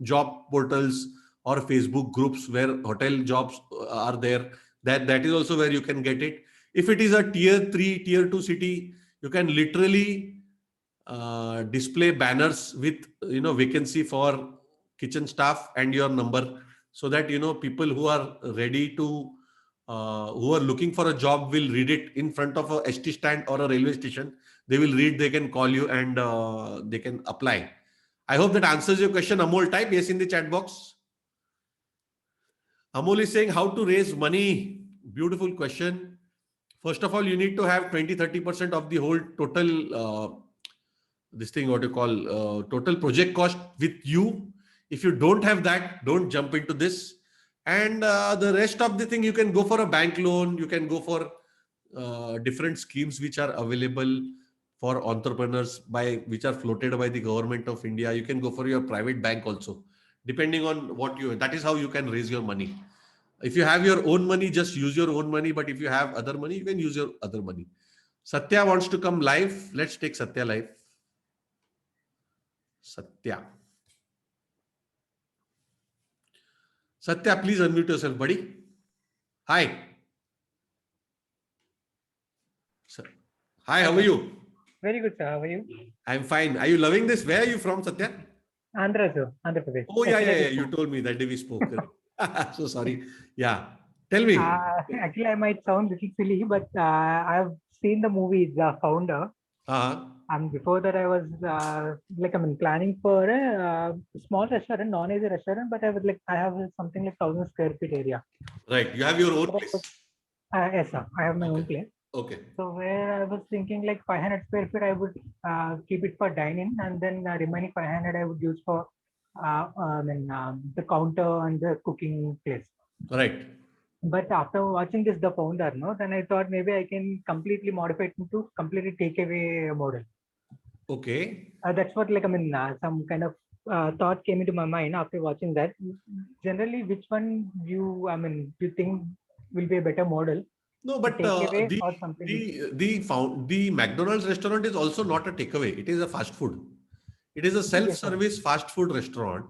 job portals or Facebook groups where hotel jobs are there. That is also where you can get it. If it is a tier 3, tier 2 city, you can literally display banners with vacancy for kitchen staff and your number, so that people who are ready to who are looking for a job will read it in front of a ST stand or a railway station. They will read, they can call you, and they can apply. I hope that answers your question. Amol, type yes in the chat box. Amol is saying how to raise money. Beautiful question. First of all, you need to have 20-30% of the whole total this thing, what you call total project cost with you. If you don't have that, don't jump into this. And the rest of the thing, you can go for a bank loan, you can go for different schemes which are available for entrepreneurs, by which are floated by the government of India. You can go for your private bank also, depending on what you, that is how you can raise your money. If you have your own money, just use your own money. But if you have other money, you can use your other money. Satya wants to come live. Let's take Satya live. Satya. Satya, please unmute yourself, buddy. Hi. Sir. Hi, how are you? Very good, sir. How are you? I'm fine. Are you loving this? Where are you from, Satya? Andhra, sir. Andhra Pradesh. Oh, yeah. You told me that day we spoke. So sorry. Yeah. Tell me. Actually, I might sound a little silly, but I've seen the movie The Founder. And before that, I was planning for a small restaurant, non-AC restaurant, but I have something like 1,000 square feet area. Right. You have your own place. Yes, sir. I have my own place. Okay. So where I was thinking like 500 square feet, I would keep it for dining, and then remaining 500 I would use for the counter and the cooking place. Right. But after watching this The Founder, then I thought maybe I can completely modify it into completely takeaway model. Okay. That's what some kind of thought came into my mind after watching that. Generally, which one you think will be a better model? No, but the McDonald's restaurant is also not a takeaway. It is a fast food. It is a self-service fast food restaurant.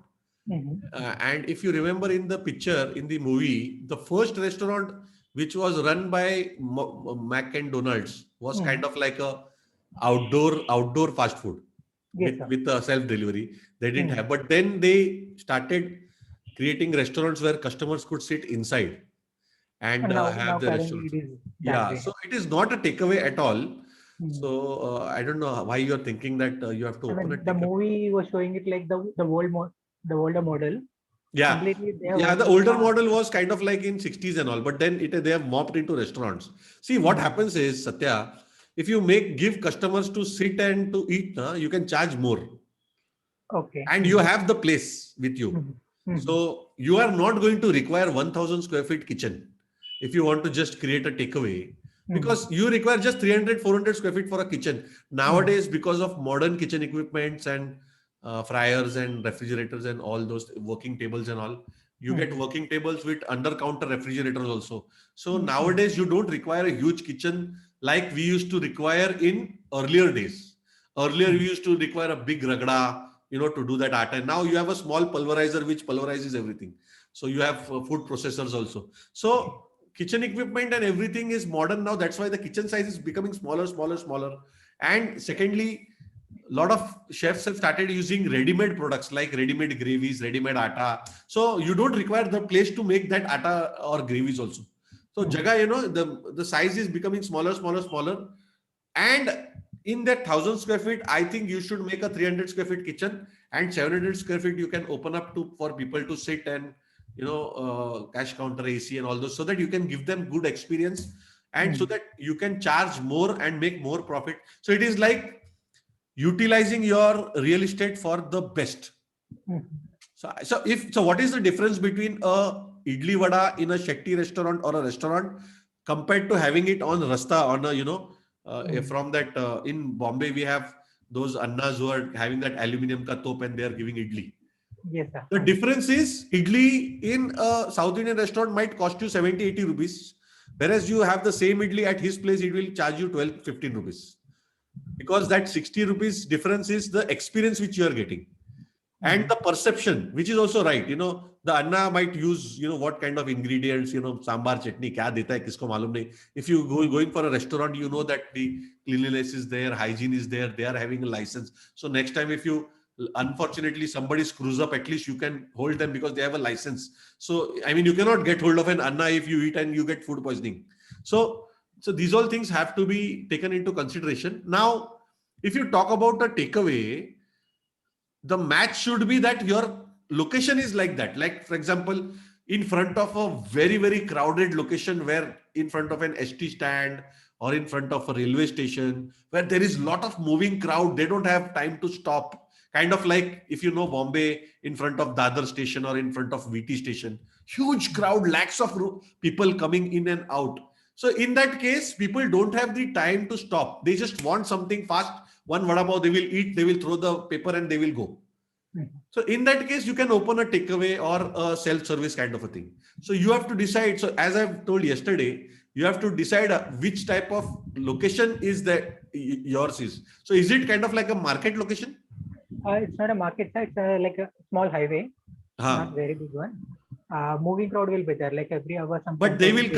And if you remember in the picture, in the movie, the first restaurant which was run by Mac and Donald's was kind of like a outdoor fast food with a self-delivery. They didn't have, but then they started creating restaurants where customers could sit inside and have the restaurant. So it is not a takeaway at all. So I don't know why you are thinking that you have to open it. The movie was showing it like the older model. Yeah, the older model was kind of like in 60s and all, but then they have mopped into restaurants. See, what happens is, Satya, if you give customers to sit and to eat, you can charge more. Okay. And you have the place with you. So you are not going to require 1,000 square feet kitchen if you want to just create a takeaway, because you require just 300-400 square feet for a kitchen. Nowadays, because of modern kitchen equipments and fryers and refrigerators and all those working tables and all, you get working tables with under counter refrigerators also. So nowadays you don't require a huge kitchen like we used to require in earlier days. Earlier we used to require a big ragda, to do that atta. And now you have a small pulverizer which pulverizes everything. So you have food processors also. So kitchen equipment and everything is modern now. That's why the kitchen size is becoming smaller. And secondly, a lot of chefs have started using ready-made products like ready-made gravies, ready-made atta. So you don't require the place to make that atta or gravies also. So jaga, the size is becoming smaller. And in that 1,000 square feet, I think you should make a 300 square feet kitchen, and 700 square feet you can open up for people to sit and cash counter, AC and all those, so that you can give them good experience, and so that you can charge more and make more profit. So it is like utilizing your real estate for the best. So what is the difference between a idli vada in a Shetty restaurant or a restaurant compared to having it on Rasta on a from that in Bombay we have those annas who are having that aluminium ka top and they are giving idli. Yes, sir. The difference is idli in a South Indian restaurant might cost you 70-80 rupees, whereas you have the same idli at his place, it will charge you 12-15 rupees. Because that 60 rupees difference is the experience which you are getting. And the perception, which is also right. The Anna might use, what kind of ingredients, sambar chutney, kya deta hai, kisko malum nahi. If you going for a restaurant, you know that the cleanliness is there, hygiene is there, they are having a license. So next time, if you, unfortunately, somebody screws up, at least you can hold them because they have a license. So, I mean, you cannot get hold of an Anna if you eat and you get food poisoning. So these all things have to be taken into consideration. Now, if you talk about the takeaway, the match should be that your location is like that. Like, for example, in front of a very, very crowded location, where in front of an ST stand or in front of a railway station, where there is a lot of moving crowd, they don't have time to stop. Kind of like, if you know Bombay, in front of Dadar station or in front of VT station, huge crowd, lakhs of people coming in and out. So in that case, people don't have the time to stop. They just want something fast. One vada pav, they will eat, they will throw the paper and they will go. So in that case, you can open a takeaway or a self-service kind of a thing. So you have to decide. So as I've told yesterday, you have to decide which type of location is that yours is. So is it kind of like a market location? It's not a market, it's like a small highway, not very big one. Moving crowd will be there, like every hour. But they will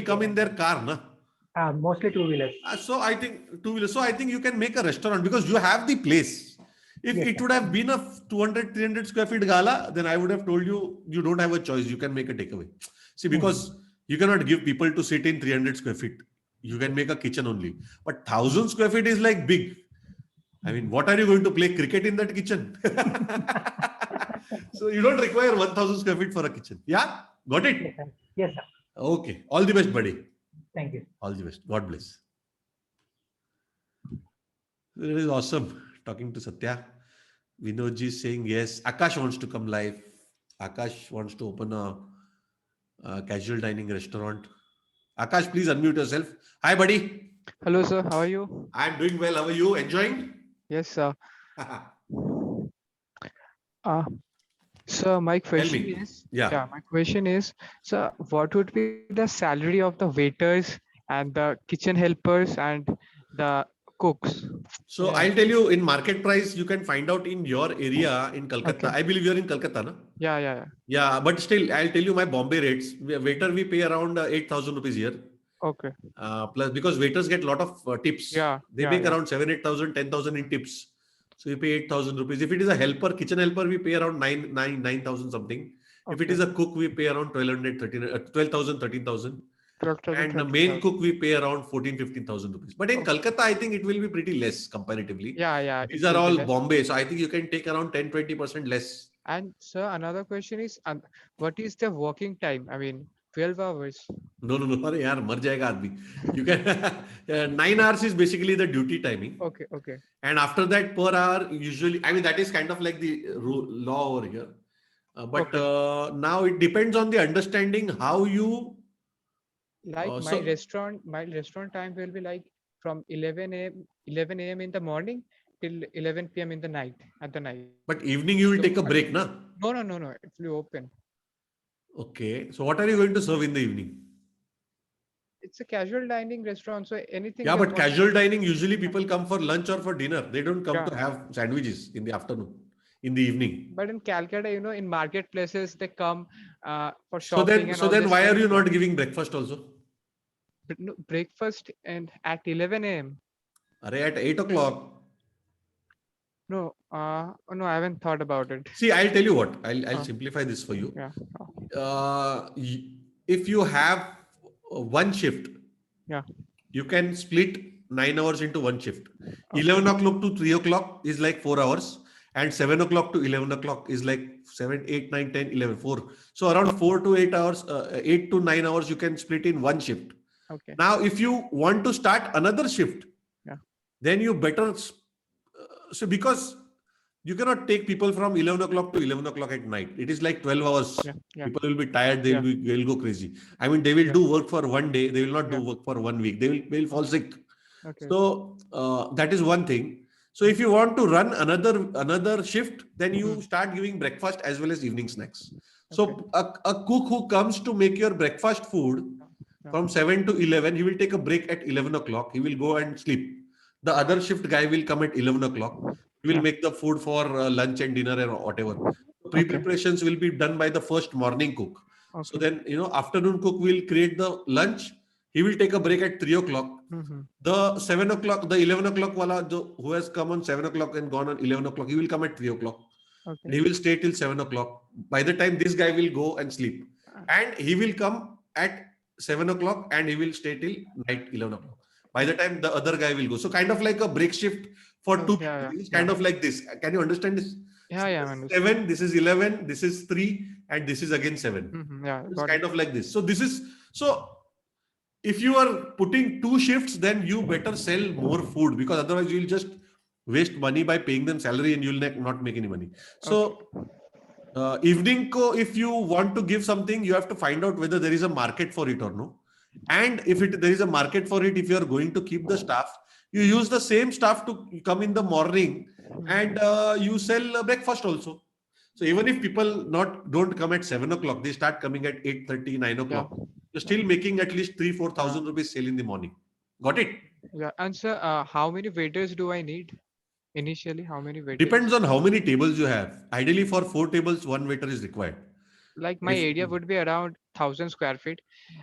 come in their car, na? Mostly two-wheelers. So I think two-wheelers. So I think you can make a restaurant because you have the place. If it would have been a 200, 300 square feet gala, then I would have told you, you don't have a choice. You can make a takeaway. See, because you cannot give people to sit in 300 square feet. You can make a kitchen only. But 1,000 square feet is like big. I mean, what are you going to play cricket in that kitchen? So you don't require 1,000 square feet for a kitchen. Yeah? Got it? Yes, sir. Yes, sir. Okay. All the best, buddy. Thank you. All the best. God bless. It is awesome talking to Satya. Vinodji is saying yes. Akash wants to come live. Akash wants to open a casual dining restaurant. Akash, please unmute yourself. Hi, buddy. Hello, sir. How are you? I'm doing well. How are you? Enjoying? Yes, sir. So my question is, my question is, so what would be the salary of the waiters and the kitchen helpers and the cooks? So I'll tell you, in market price, you can find out in your area in Kolkata. Okay. I believe you're in Kolkata, no? Yeah. But still, I'll tell you my Bombay rates. Waiter, we pay around 8,000 rupees here. Okay. Plus, because waiters get a lot of tips. They make around 7,000, 8,000, 10,000 in tips. So you pay 8,000 rupees. If it is a helper, kitchen helper, we pay around 9,000 something. Okay. If it is a cook, we pay around 12,000, 13,000. And the main cook, we pay around 14,000, 15,000 rupees. But in Kolkata, I think it will be pretty less comparatively. These are all Bombay. So I think you can take around 10-20% less. And sir, another question is, what is the working time? I mean, 12 hours. No. Yaar, mar jayega aadmi. You can 9 hours is basically the duty timing. Okay. And after that, per hour, usually, I mean, that is kind of like the law over here. But now it depends on the understanding how you. Like my restaurant time will be like from 11 a.m. in the morning till 11 p.m. in the night, at the night. But evening you will take a break, na? No. It will be open. Okay. So what are you going to serve in the evening? It's a casual dining restaurant, so anything. Yeah, but casual dining, usually people come for lunch or for dinner. They don't come to have sandwiches in the afternoon, in the evening. But in Calcutta, in marketplaces, they come for shopping. So then why are you not giving breakfast also? But no, breakfast and at 11 a.m. At 8 o'clock. No, I haven't thought about it. See, I'll tell you what. I'll simplify this for you. If you have one shift, you can split 9 hours into one shift. 11 o'clock to 3 o'clock is like 4 hours. And 7 o'clock to 11 o'clock is like 7, 8, 9, 10, 11, 4. So around 4 to 8 hours, 8 to 9 hours, you can split in one shift. Okay. Now, if you want to start another shift, then you better. So because you cannot take people from 11 o'clock to 11 o'clock at night. It is like 12 hours. People will be tired. They will go crazy. I mean, they will do work for one day. They will not do work for 1 week. They will fall sick. Okay. So that is one thing. So if you want to run another shift, then you start giving breakfast as well as evening snacks. So a cook who comes to make your breakfast food from 7 to 11, he will take a break at 11 o'clock. He will go and sleep. The other shift guy will come at 11 o'clock. He will make the food for lunch and dinner or whatever. Pre-preparations will be done by the first morning cook. So then, afternoon cook will create the lunch. He will take a break at 3 o'clock. The 7 o'clock, the 11 o'clock wala, who has come on 7 o'clock and gone on 11 o'clock, he will come at 3 o'clock. He will stay till 7 o'clock. By the time this guy will go and sleep. And he will come at 7 o'clock and he will stay till night 11 o'clock. By the time the other guy will go. So kind of like a break shift for two people. It's kind of like this. Can you understand this? Yeah. 7, this is 11, this is 3, and this is again 7. It's kind of like this. So if you are putting 2 shifts, then you better sell more food, because otherwise you will just waste money by paying them salary and you will not make any money. So evening ko, if you want to give something, you have to find out whether there is a market for it or no. And if there is a market for it, if you are going to keep the staff, you use the same staff to come in the morning and you sell breakfast also. So even if people don't come at 7 o'clock, they start coming at 8:30, 9 o'clock. You're still making at least 3,000-4,000 rupees sale in the morning. Got it? Yeah. And sir, how many waiters do I need? Initially, how many waiters? Depends on how many tables you have. Ideally, for 4 tables, 1 waiter is required. Like my area would be around 1,000 square feet.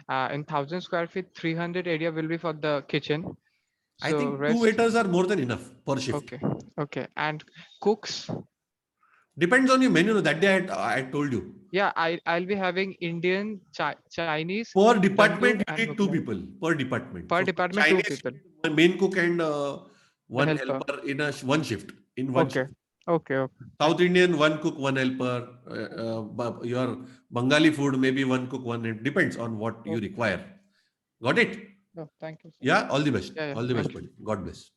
In 1,000 square feet, 300 area will be for the kitchen. So I think 2 waiters are more than enough per shift. Okay. And cooks? Depends on your menu. That day I told you. Yeah, I'll be having Indian, Chinese. Per department, you need 2 people. Per department. Per department, Chinese, 2 people. Main cook and one helper in one shift. In one shift. Okay. South Indian, 1 cook, 1 helper. Your Bengali food, maybe 1 cook, 1. It depends on what you require. Got it? Oh, thank you. Yeah, all the best. Yeah, all the best, buddy. God bless.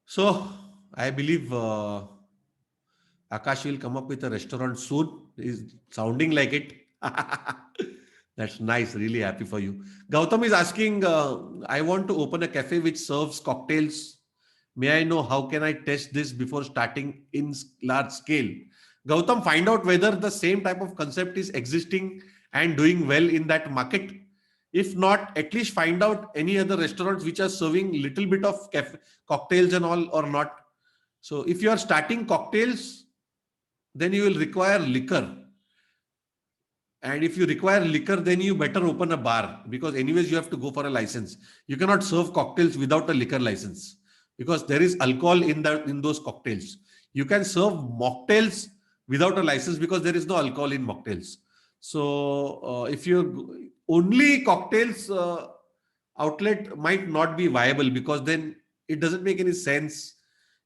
So, I believe Akash will come up with a restaurant soon. He's sounding like it. That's nice. Really happy for you. Gautam is asking, I want to open a cafe which serves cocktails. May I know how can I test this before starting in large scale? Gautam, find out whether the same type of concept is existing and doing well in that market. If not, at least find out any other restaurants which are serving little bit of cocktails and all or not. So if you are starting cocktails, then you will require liquor. And if you require liquor, then you better open a bar, because anyways you have to go for a license. You cannot serve cocktails without a liquor license, because there is alcohol in those cocktails. You can serve mocktails without a license because there is no alcohol in mocktails. So if you only cocktails outlet might not be viable, because then it doesn't make any sense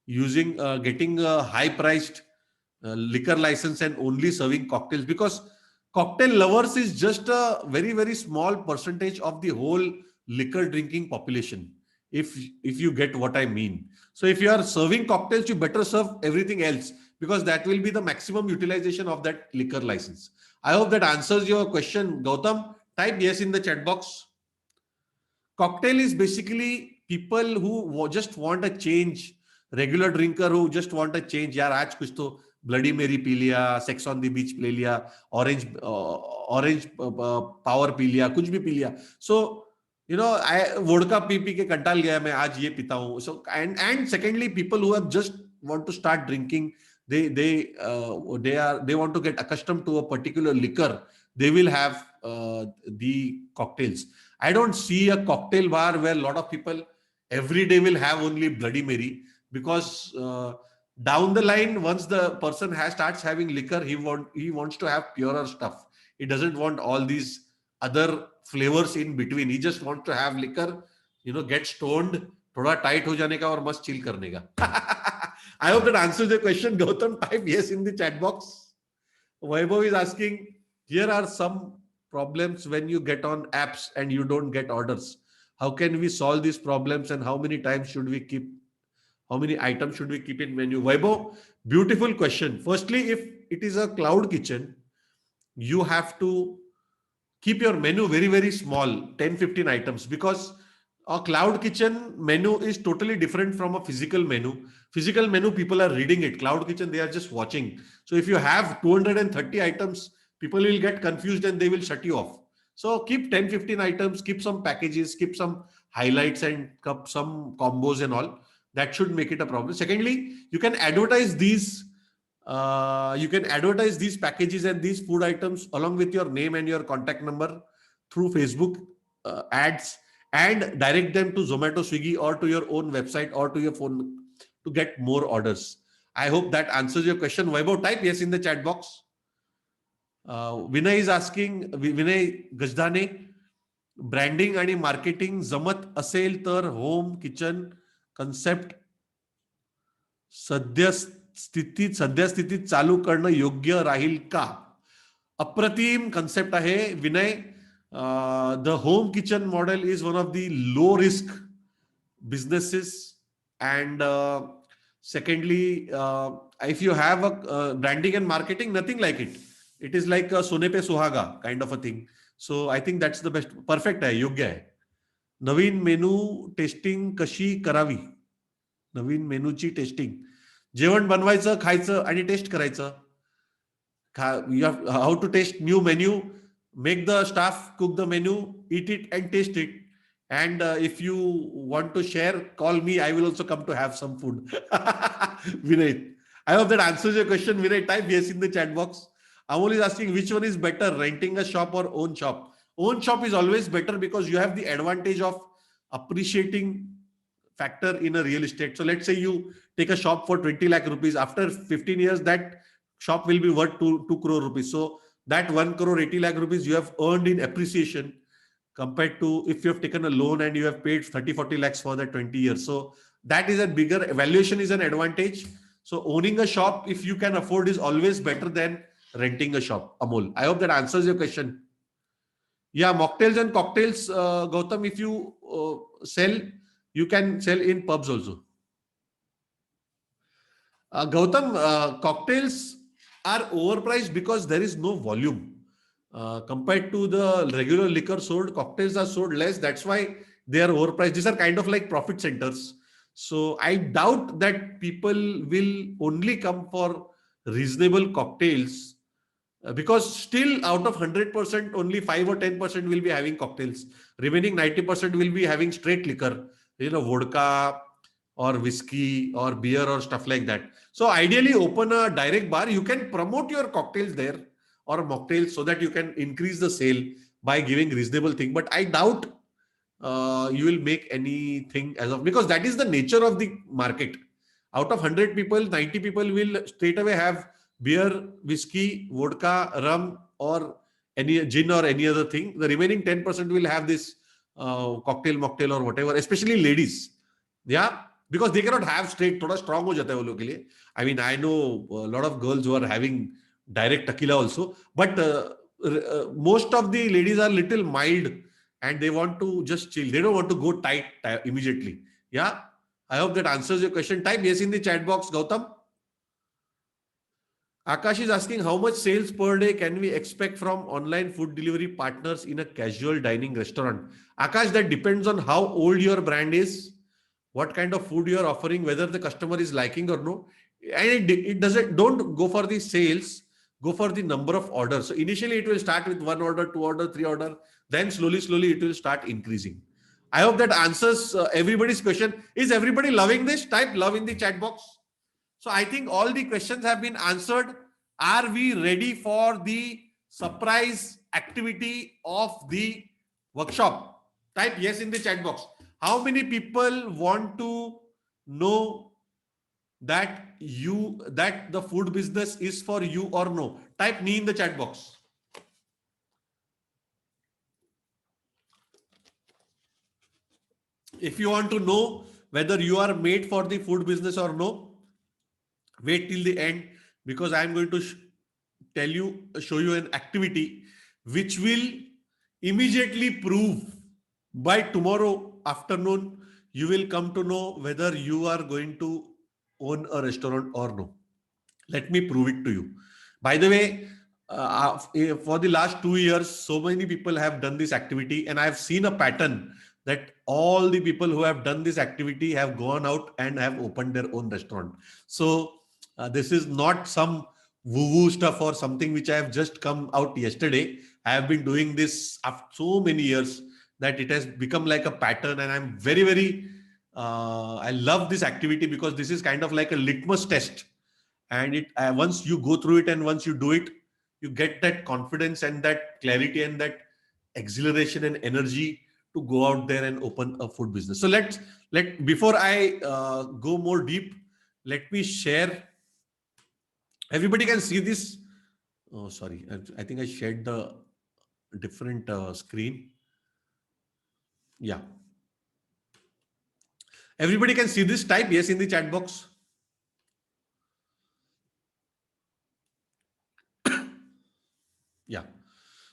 getting a high priced liquor license and only serving cocktails, because cocktail lovers is just a very, very small percentage of the whole liquor drinking population. If you get what I mean. So if you are serving cocktails, you better serve everything else, because that will be the maximum utilization of that liquor license. I hope that answers your question, Gautam. Type yes in the chat box. Cocktail is basically people who just want a change. Regular drinker who just want a change. Yaar, aaj kuch to Bloody Mary pee liya, Sex on the Beach pee liya, Orange Power pee liya, kuch bhi pee liya. So I vodka pee ke kantal gaya, main aaj ye pita hu. So and secondly, people who have just want to start drinking, they want to get accustomed to a particular liquor. They will have the cocktails. I don't see a cocktail bar where a lot of people every day will have only Bloody Mary, because down the line, once the person starts having liquor, he wants to have purer stuff. He doesn't want all these other flavors in between. He just wants to have liquor, get stoned, thoda tight ho jane ka aur mast chill karne ka. I hope that answers the question. Gautam, type yes in the chat box. Vaibhav is asking, here are some problems when you get on apps and you don't get orders. How can we solve these problems, and how many items should we keep in menu? Vaibhav, beautiful question. Firstly, if it is a cloud kitchen, you have to keep your menu very, very small, 10-15 items, because a cloud kitchen menu is totally different from a physical menu. Physical menu, people are reading it. Cloud kitchen, they are just watching. So if you have 230 items, people will get confused and they will shut you off. So keep 10, 15 items, keep some packages, keep some highlights and some combos and all. That should make it a problem. Secondly, you can advertise these packages and these food items along with your name and your contact number through Facebook ads, and direct them to Zomato, Swiggy, or to your own website or to your phone to get more orders. I hope that answers your question. Vaibhav, type yes in the chat box. Vinay is asking, Vinay Gajdane, branding आणि marketing जमत असेल तर home kitchen concept सद्यस्थितीत चालू करणं योग्य राहील का? अप्रतिम concept आहे Vinay. The home kitchen model is one of the low risk businesses, and secondly, if you have a branding and marketing, nothing like it. It is like a Sone Pe Suhaga kind of a thing. So I think that's the best. Perfect आहे, योग्य आहे. नवीन मेनू testing कशी करावी? नवीन मेनूची testing, जेवण बनवायचं, खायचं आणि test करायचं. You have how to test new menu, make the staff cook the menu, eat it and taste it. And if you want to share, call me. I will also come to have some food. Vinay, I hope that answers your question. Vinay, type yes in the chat box. Amol is asking which one is better, renting a shop or own shop? Own shop is always better because you have the advantage of appreciating factor in a real estate. So let's say you take a shop for 20 lakh rupees. After 15 years, that shop will be worth 2 crore rupees. So that 1 crore 80 lakh rupees you have earned in appreciation, compared to if you have taken a loan and you have paid 30-40 lakhs for that 20 years. So that is a bigger valuation, is an advantage. So owning a shop, if you can afford, is always better than renting a shop. Amol, I hope that answers your question. Yeah, mocktails and cocktails, Gautam, if you sell, you can sell in pubs also. Gautam, cocktails are overpriced because there is no volume. Compared to the regular liquor sold, cocktails are sold less. That's why they are overpriced. These are kind of like profit centers. So I doubt that people will only come for reasonable cocktails, because still out of 100%, only 5 or 10% will be having cocktails. Remaining 90% will be having straight liquor, vodka or whiskey or beer or stuff like that. So ideally open a direct bar. You can promote your cocktails there or mocktails so that you can increase the sale by giving reasonable thing. But I doubt you will make anything as of, because that is the nature of the market. Out of 100 people, 90 people will straight away have beer, whiskey, vodka, rum, or any gin or any other thing. The remaining 10% will have this cocktail, mocktail or whatever, especially ladies. Yeah, because they cannot have straight, thoda strong ho jata hai wo log ke liye. I mean, I know a lot of girls who are having direct tequila also, but most of the ladies are little mild and they want to just chill. They don't want to go tight immediately. Yeah, I hope that answers your question. Type yes in the chat box, Gautam. Akash is asking how much sales per day can we expect from online food delivery partners in a casual dining restaurant? Akash, that depends on how old your brand is, what kind of food you are offering, whether the customer is liking or no. And it doesn't, don't go for the sales, go for the number of orders. So initially it will start with 1 order, 2 order, 3 order, then slowly it will start increasing. I hope that answers everybody's question. Is everybody loving this? Type love in the chat box. So I think all the questions have been answered. Are we ready for the surprise activity of the workshop? Type yes in the chat box. How many people want to know that the food business is for you or no? Type me in the chat box. If you want to know whether you are made for the food business or no, wait till the end, because I am going to show you an activity which will immediately prove by tomorrow afternoon. You will come to know whether you are going to own a restaurant or no. Let me prove it to you. By the way, for the last 2 years, so many people have done this activity, and I have seen a pattern that all the people who have done this activity have gone out and have opened their own restaurant. So this is not some woo-woo stuff or something which I have just come out yesterday. I have been doing this after so many years that it has become like a pattern, and I'm very, very, I love this activity because this is kind of like a litmus test. And it once you go through it and once you do it, you get that confidence and that clarity and that exhilaration and energy to go out there and open a food business. So before I go more deep, let me share. Everybody can see this. Oh, sorry. I think I shared the different screen. Yeah. Everybody can see this. Type yes in the chat box. Yeah.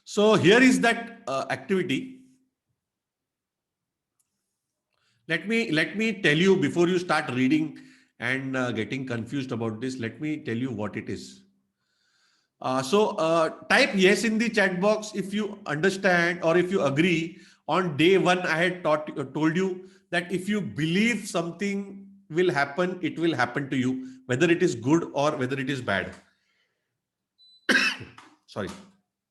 So here is that activity. Let me tell you before you start reading and getting confused about this. Let me tell you what it is. Type yes in the chat box if you understand or if you agree. On day one, I had told you that if you believe something will happen, it will happen to you, whether it is good or whether it is bad. Sorry.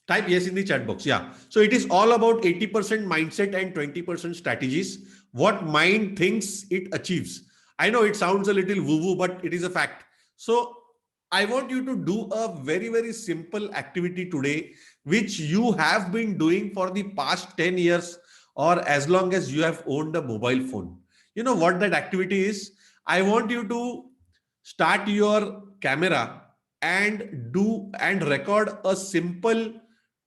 Type yes in the chat box. Yeah. So it is all about 80% mindset and 20% strategies. What mind thinks it achieves. I know it sounds a little woo-woo, but it is a fact. So I want you to do a very, very simple activity today, which you have been doing for the past 10 years or as long as you have owned a mobile phone. You know what that activity is? I want you to start your camera and record a simple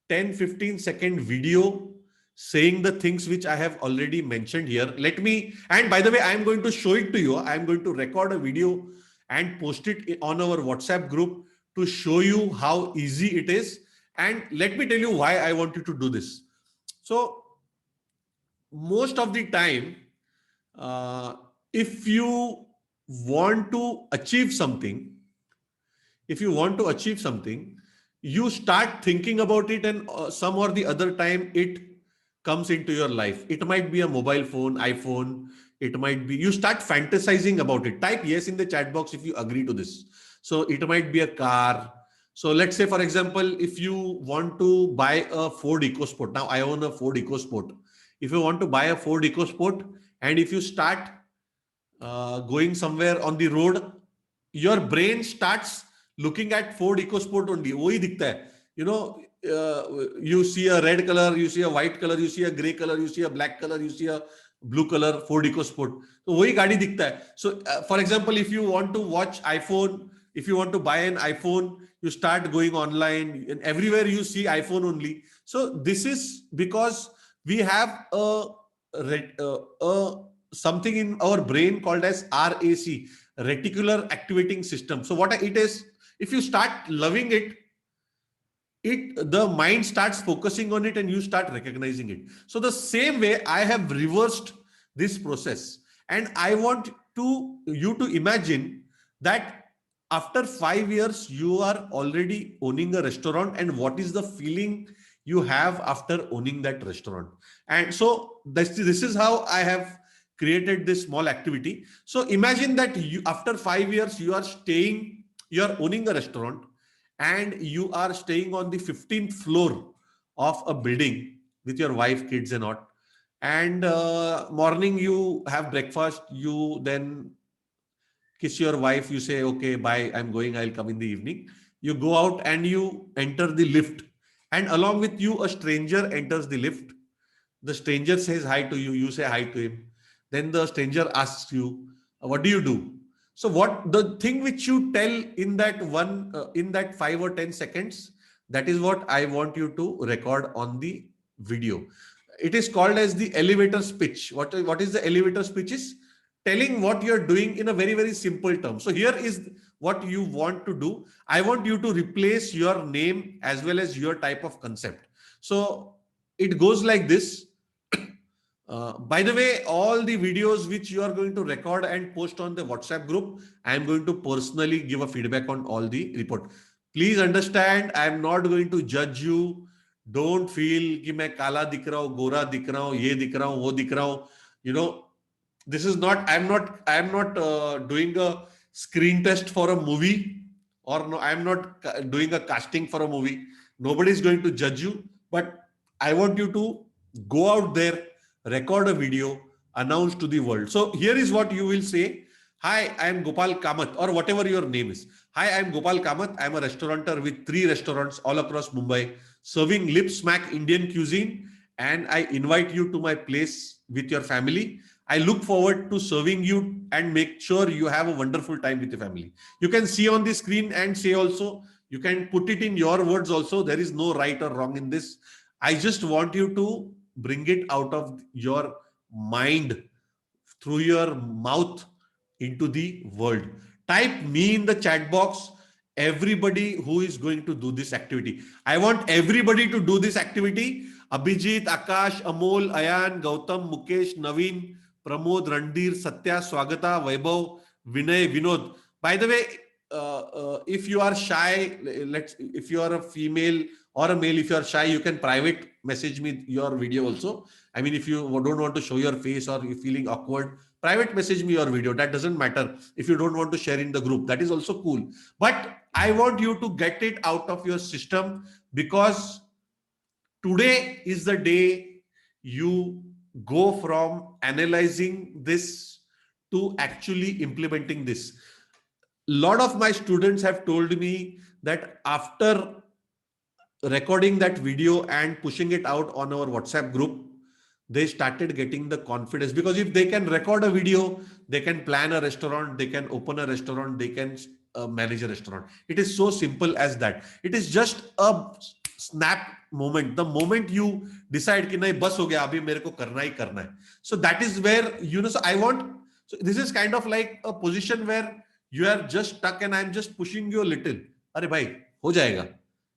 10-15 second video saying the things which I have already mentioned here. And by the way, I'm going to show it to you. I'm going to record a video and post it on our WhatsApp group to show you how easy it is. And let me tell you why I want you to do this. So most of the time, if you want to achieve something, you start thinking about it, and some or the other time it comes into your life. It might be a mobile phone, iPhone. It might be, you start fantasizing about it. Type yes in the chat box if you agree to this. So it might be a car. So let's say, for example, if you want to buy a Ford EcoSport. Now I own a Ford EcoSport. If you want to buy a Ford EcoSport, and if you start going somewhere on the road, your brain starts looking at Ford EcoSport only. वही दिखता है. You know, you see a red color, you see a white color, you see a gray color, you see a black color, you see a blue color Ford EcoSport. तो वही गाड़ी दिखता है. So, for example, if you want to watch iPhone, if you want to buy an iPhone, you start going online, and everywhere you see iPhone only. So this is because we have something in our brain called as RAC, reticular activating system. So what it is, if you start loving it, the mind starts focusing on it and you start recognizing it. So the same way I have reversed this process, and I want you to imagine that after 5 years, you are already owning a restaurant, and what is the feeling you have after owning that restaurant. And so this is how I have created this small activity. So imagine that after 5 years, you are owning a restaurant, and you are staying on the 15th floor of a building with your wife, kids and all. And morning you have breakfast, you then kiss your wife, you say, okay, bye, I'm going, I'll come in the evening. You go out and you enter the lift, and along with you, a stranger enters the lift. The stranger says hi to you, you say hi to him. Then the stranger asks you, what do you do? So what the thing which you tell in that in that 5 or 10 seconds, that is what I want you to record on the video. It is called as the elevator speech. What is the elevator speech? Is telling what you're doing in a very, very simple term. So here is what you want to do. I want you to replace your name as well as your type of concept. So it goes like this. By the way, all the videos which you are going to record and post on the WhatsApp group, I am going to personally give a feedback on all the report. Please understand, I am not going to judge you. Don't feel कि मैं काला दिख रहा हूँ, गोरा दिख रहा हूँ, ये दिख रहा हूँ, वो दिख रहा हूँ. You know, this is not. I am not doing a screen test for a movie, or no, I am not doing a casting for a movie. Nobody is going to judge you. but I want you to go out there, record a video, announce to the world. So here is what you will say. Hi, I am Gopal Kamath, or whatever your name is. Hi, I am Gopal Kamath. I am a restaurateur with 3 restaurants all across Mumbai, serving lip smack Indian cuisine. And I invite you to my place with your family. I look forward to serving you and make sure you have a wonderful time with your family. You can see on the screen and say also, you can put it in your words also. There is no right or wrong in this. I just want you to bring it out of your mind through your mouth into the world. Type me in the chat box. Everybody who is going to do this activity. I want everybody to do this activity. Abhijit, Akash, Amol, Ayan, Gautam, Mukesh, Naveen, Pramod, Randir, Satya, Swagata, Vaibhav, Vinay, Vinod. By the way, if you are shy, if you are a female or a male, if you are shy, you can private message me your video also. I mean, if you don't want to show your face or you're feeling awkward, private message me your video. That doesn't matter. If you don't want to share in the group, that is also cool. But I want you to get it out of your system, because today is the day you go from analyzing this to actually implementing this. A lot of my students have told me that after recording that video and pushing it out on our WhatsApp group, they started getting the confidence, because if they can record a video, they can plan a restaurant, they can open a restaurant, they can manage a restaurant. It is so simple as that. It is just a snap moment. The moment you decide कि नहीं बस हो गया अभी मेरे को करना ही करना है. So that is where, you know, so I want, so this is kind of like a position where you are just stuck and I'm just pushing you a little. अरे भाई हो जाएगा.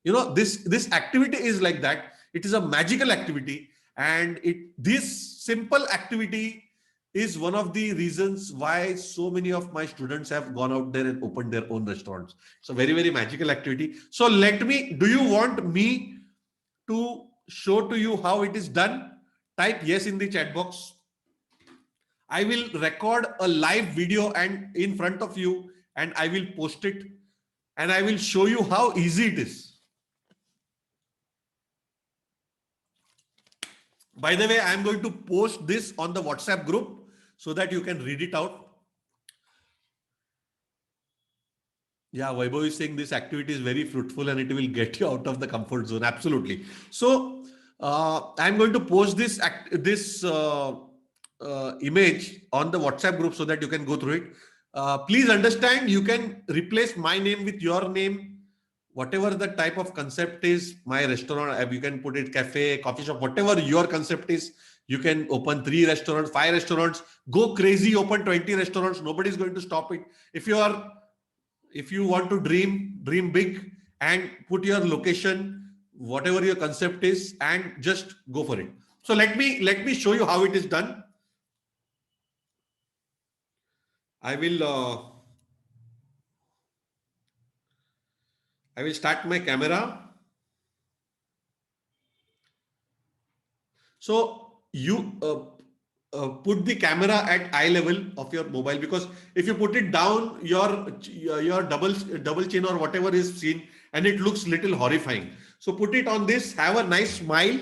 You know, this activity is like that. It is a magical activity, and this simple activity is one of the reasons why so many of my students have gone out there and opened their own restaurants. It's a very, very magical activity. So do you want me to show to you how it is done? Type yes in the chat box. I will record a live video and in front of you, and I will post it, and I will show you how easy it is. By the way, I am going to post this on the WhatsApp group so that you can read it out. Yeah, Vaibhav is saying this activity is very fruitful and it will get you out of the comfort zone. Absolutely. So I'm going to post this image on the WhatsApp group so that you can go through it. Please understand, you can replace my name with your name. Whatever the type of concept is, my restaurant, you can put it cafe, coffee shop, whatever your concept is. You can open 3 restaurants, 5 restaurants, go crazy, open 20 restaurants. Nobody is going to stop it. If you want to dream big and put your location, whatever your concept is, and just go for it. So let me show you how it is done. I will start my camera. So you put the camera at eye level of your mobile, because if you put it down, your double chin or whatever is seen, and it looks little horrifying. So put it on this, have a nice smile,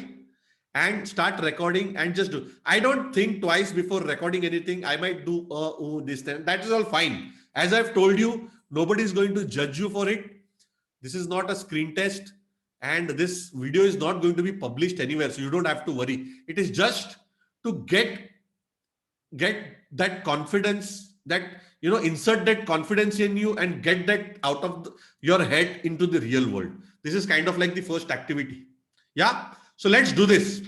and start recording, and just do. I don't think twice before recording anything. I might do this thing. That is all fine. As I've told you, nobody is going to judge you for it. This is not a screen test, and this video is not going to be published anywhere, so you don't have to worry. It is just to get that confidence, that, you know, insert that confidence in you and get that out of your head into the real world. This is kind of like the first activity. Yeah. So let's do this.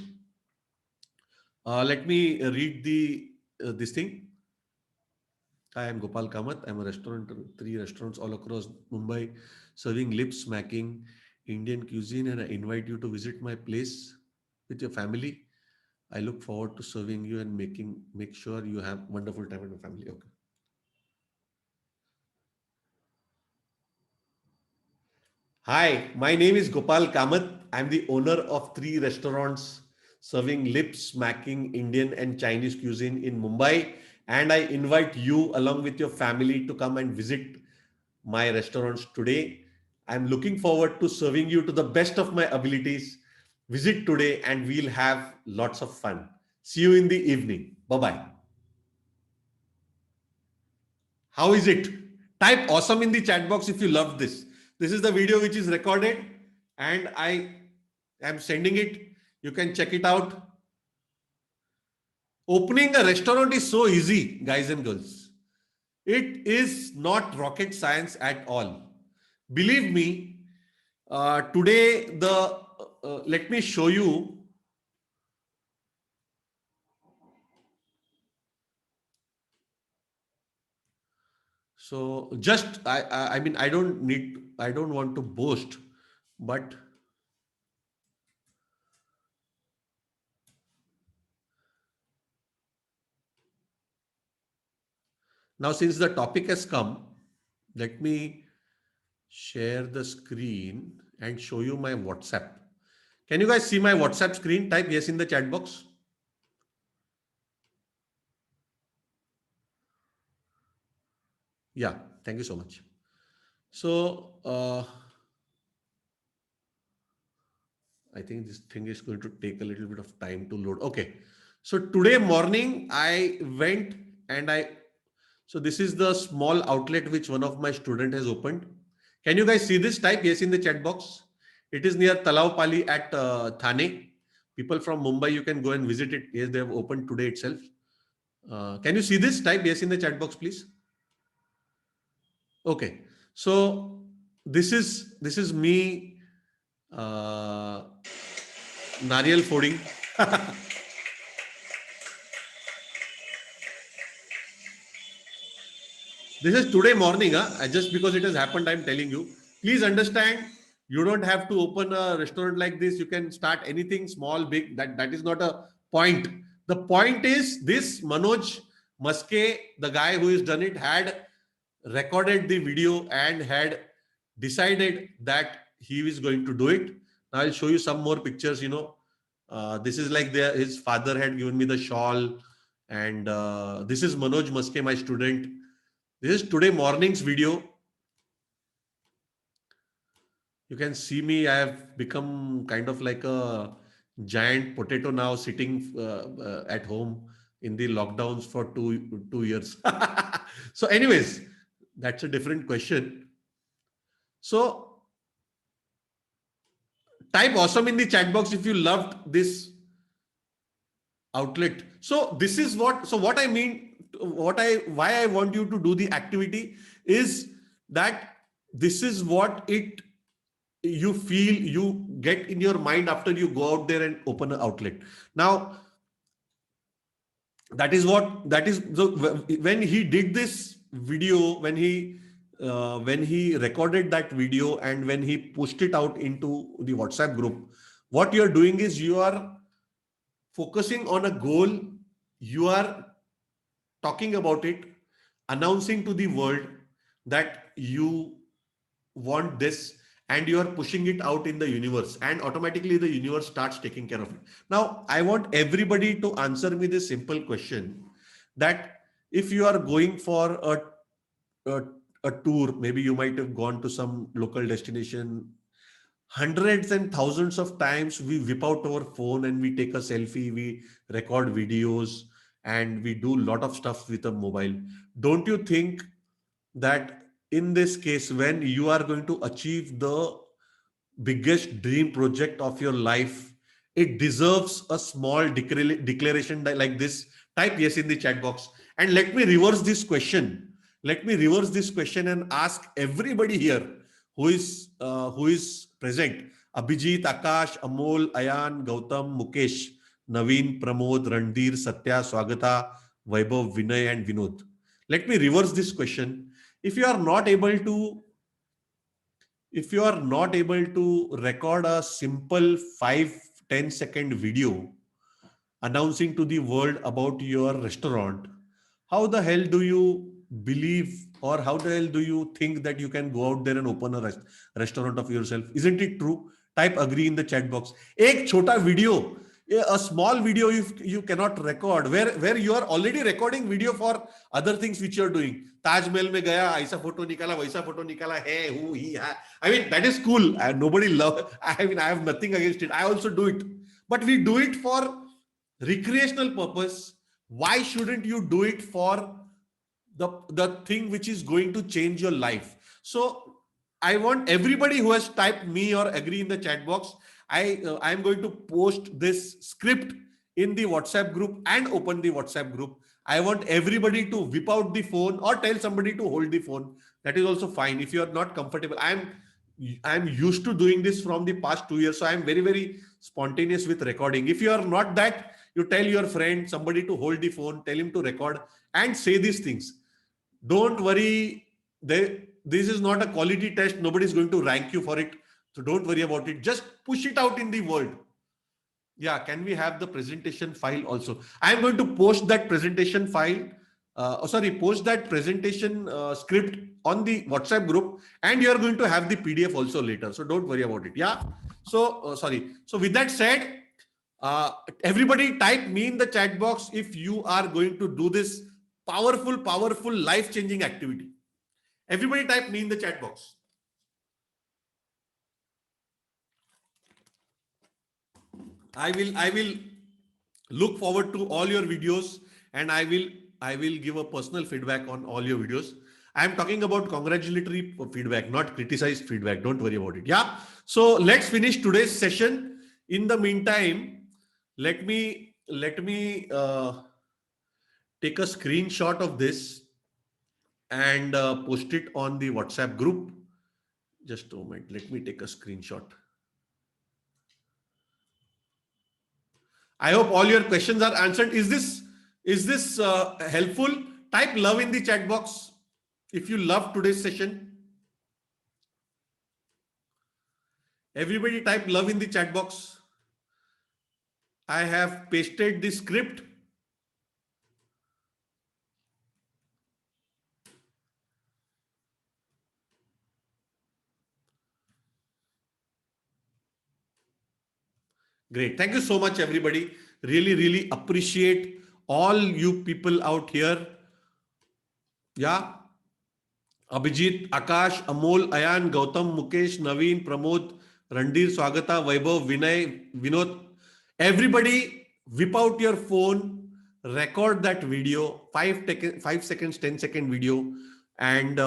Let me read this thing. I am Gopal Kamath. I'm a restaurateur, 3 restaurants all across Mumbai, serving lip smacking Indian cuisine, and I invite you to visit my place with your family. I look forward to serving you and make sure you have wonderful time with your family. Okay. Hi, my name is Gopal Kamath. I'm the owner of 3 restaurants serving lip smacking Indian and Chinese cuisine in Mumbai. And I invite you along with your family to come and visit my restaurants today. I'm looking forward to serving you to the best of my abilities. Visit today and we'll have lots of fun. See you in the evening. Bye-bye. How is it? Type awesome in the chat box if you loved this. This is the video which is recorded and I am sending it. You can check it out. Opening a restaurant is so easy, guys and girls. It is not rocket science at all. Believe me, today let me show you. So just I mean I don't want to boast, but now since the topic has come, let me share the screen and show you my WhatsApp. Can you guys see my WhatsApp screen? Type yes in the chat box. Yeah, thank you so much. So I think this thing is going to take a little bit of time to load. Okay. So today morning I went and so this is the small outlet which one of my student has opened. Can you guys see this? Type yes in the chat box. It is near Talaupali at Thane. People from Mumbai, you can go and visit it. Yes, they have opened today itself. Can you see this? Type yes in the chat box, please. Okay. So this is me Nariyal folding. This is today morning, just because it has happened, I'm telling you. Please understand, you don't have to open a restaurant like this. You can start anything small, big. That is not a point. The point is this Manoj Maske, the guy who has done it, had recorded the video and had decided that he is going to do it. Now I'll show you some more pictures. This is like his father had given me the shawl, and this is Manoj Maske, my student. This is today morning's video. You can see me. I have become kind of like a giant potato now, sitting at home in the lockdowns for two years. So anyways, that's a different question. So type awesome in the chat box if you loved this outlet. So this is what I mean. Why I want you to do the activity is that this is what you feel you get in your mind after you go out there and open an outlet. Now that is when he did this video, when he recorded that video and when he pushed it out into the WhatsApp group, what you're doing is you are focusing on a goal. You are talking about it, announcing to the world that you want this, and you are pushing it out in the universe, and automatically the universe starts taking care of it. Now, I want everybody to answer me this simple question, that if you are going for a tour, maybe you might have gone to some local destination. Hundreds and thousands of times we whip out our phone and we take a selfie, we record videos, and we do a lot of stuff with a mobile. Don't you think that in this case, when you are going to achieve the biggest dream project of your life, it deserves a small declaration like this? Type yes in the chat box. And let me reverse this question. And ask everybody here who is present. Abhijit, Akash, Amol, Ayan, Gautam, Mukesh, Naveen, Pramod, Randir, Satya, Swagata, Vaibhav, Vinay, and Vinod. Let me reverse this question. If you are not able to record a simple 5-10 second video announcing to the world about your restaurant, how the hell do you believe, or how the hell do you think that you can go out there and open a restaurant of yourself? Isn't it true? Type agree in the chat box. Ek chota video, a small video you cannot record, where you are already recording video for other things which you are doing. Taj Mahal mein gaya, aisa photo nikala, waisa photo nikala, hey, who, he, ha. I mean, that is cool. Nobody love. I mean, I have nothing against it. I also do it, but we do it for recreational purpose. Why shouldn't you do it for the thing which is going to change your life? So I want everybody who has typed me or agree in the chat box. I am going to post this script in the WhatsApp group and open the WhatsApp group. I want everybody to whip out the phone or tell somebody to hold the phone. That is also fine. If you are not comfortable, I'm used to doing this from the past 2 years. So I'm very, very spontaneous with recording. If you are not that, you tell your friend, somebody to hold the phone, tell him to record and say these things. Don't worry. This is not a quality test. Nobody is going to rank you for it. So don't worry about it. Just push it out in the world. Yeah, can we have the presentation file also? I am going to post that presentation file. Post that presentation script on the WhatsApp group, and you are going to have the PDF also later. So don't worry about it. Yeah. So So with that said, everybody type me in the chat box if you are going to do this powerful, life-changing activity. Everybody type me in the chat box. I will look forward to all your videos, and I will give a personal feedback on all your videos. I am talking about congratulatory feedback, not criticized feedback. Don't worry about it. Yeah. So let's finish today's session. In the meantime, let me take a screenshot of this and post it on the WhatsApp group. Just a moment. Let me take a screenshot. I hope all your questions are answered. Is this helpful? Type love in the chat box if you love today's session. Everybody type love in the chat box. I have pasted the script. Great. Thank you so much, everybody. Really appreciate all you people out here. Yeah. Abhijit, Akash, Amol, Ayan, Gautam, Mukesh, Naveen, Pramod, Randir, Swagata, Vaibhav, Vinay, Vinod. Everybody whip out your phone, record that video, 5 seconds, 10-second video, and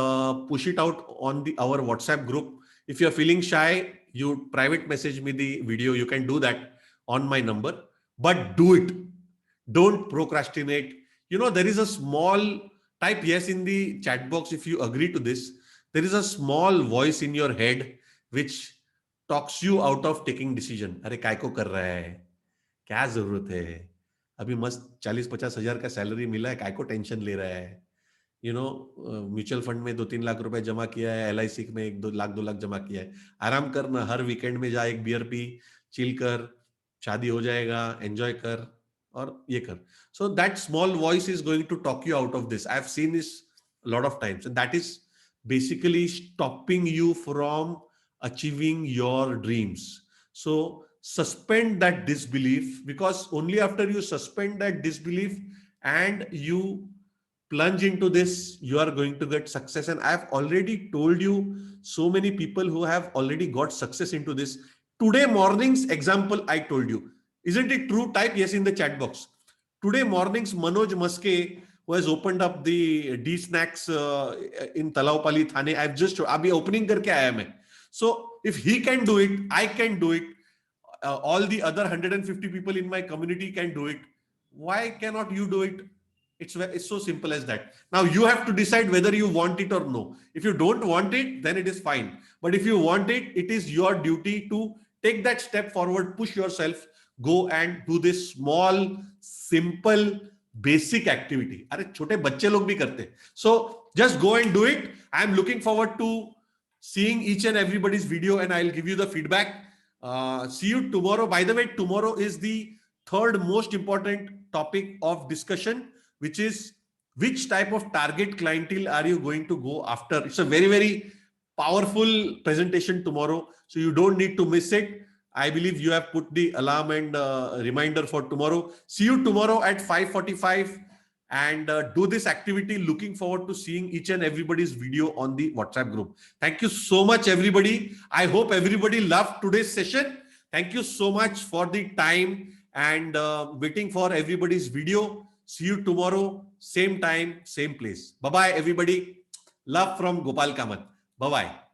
push it out on our WhatsApp group. If you're feeling shy, you private message me the video. You can do that on my number, but do it. Don't procrastinate. There is a small type yes in the chat box if you agree to this. There is a small voice in your head which talks you out of taking decision. अरे काय को कर रहा है, क्या जरूरत है, अभी मस्त 40-50 हजार का सैलरी मिला है, काय को टेंशन ले रहा है, म्यूचुअल फंड में 2-3 लाख रुपए जमा किया है, LIC में 1-2 लाख जमा किया है, आराम करना, हर वीकेंड में जा, एक बियर पी, चिल कर, शादी हो जाएगा, एंजॉय कर और ये कर. So that small voice is going to talk you out of this. I've seen this a lot of times, and that is basically stopping you from achieving your dreams. So suspend that disbelief, because only after you suspend that disbelief and you plunge into this, you are going to get success. And I've already told you so many people who have already got success into this. Today morning's example I told you. Isn't it true? Type yes in the chat box. Today morning's Manoj Maske, who has opened up the D Snacks in Talaupali, Thane. I've just abhi opening karke aaya main. So if he can do it, I can do it. All the other 150 people in my community can do it. Why cannot you do it? It's so simple as that. Now you have to decide whether you want it or no. If you don't want it, then it is fine. But if you want it, it is your duty to take that step forward, push yourself, go and do this small, simple, basic activity. अरे छोटे बच्चे लोग भी करते. So just go and do it. I am looking forward to seeing each and everybody's video, and I'll give you the feedback. See you tomorrow. By the way, tomorrow is the third most important topic of discussion, which is which type of target clientele are you going to go after. It's a very, very powerful presentation tomorrow, so you don't need to miss it. I believe you have put the alarm and reminder for tomorrow. See you tomorrow at 5:45 and do this activity. Looking forward to seeing each and everybody's video on the WhatsApp group. Thank you so much, everybody. I hope everybody loved today's session. Thank you so much for the time and waiting for everybody's video. See you tomorrow, same time, same place. Bye-bye, everybody. Love from Gopal Kamath. Bye-bye.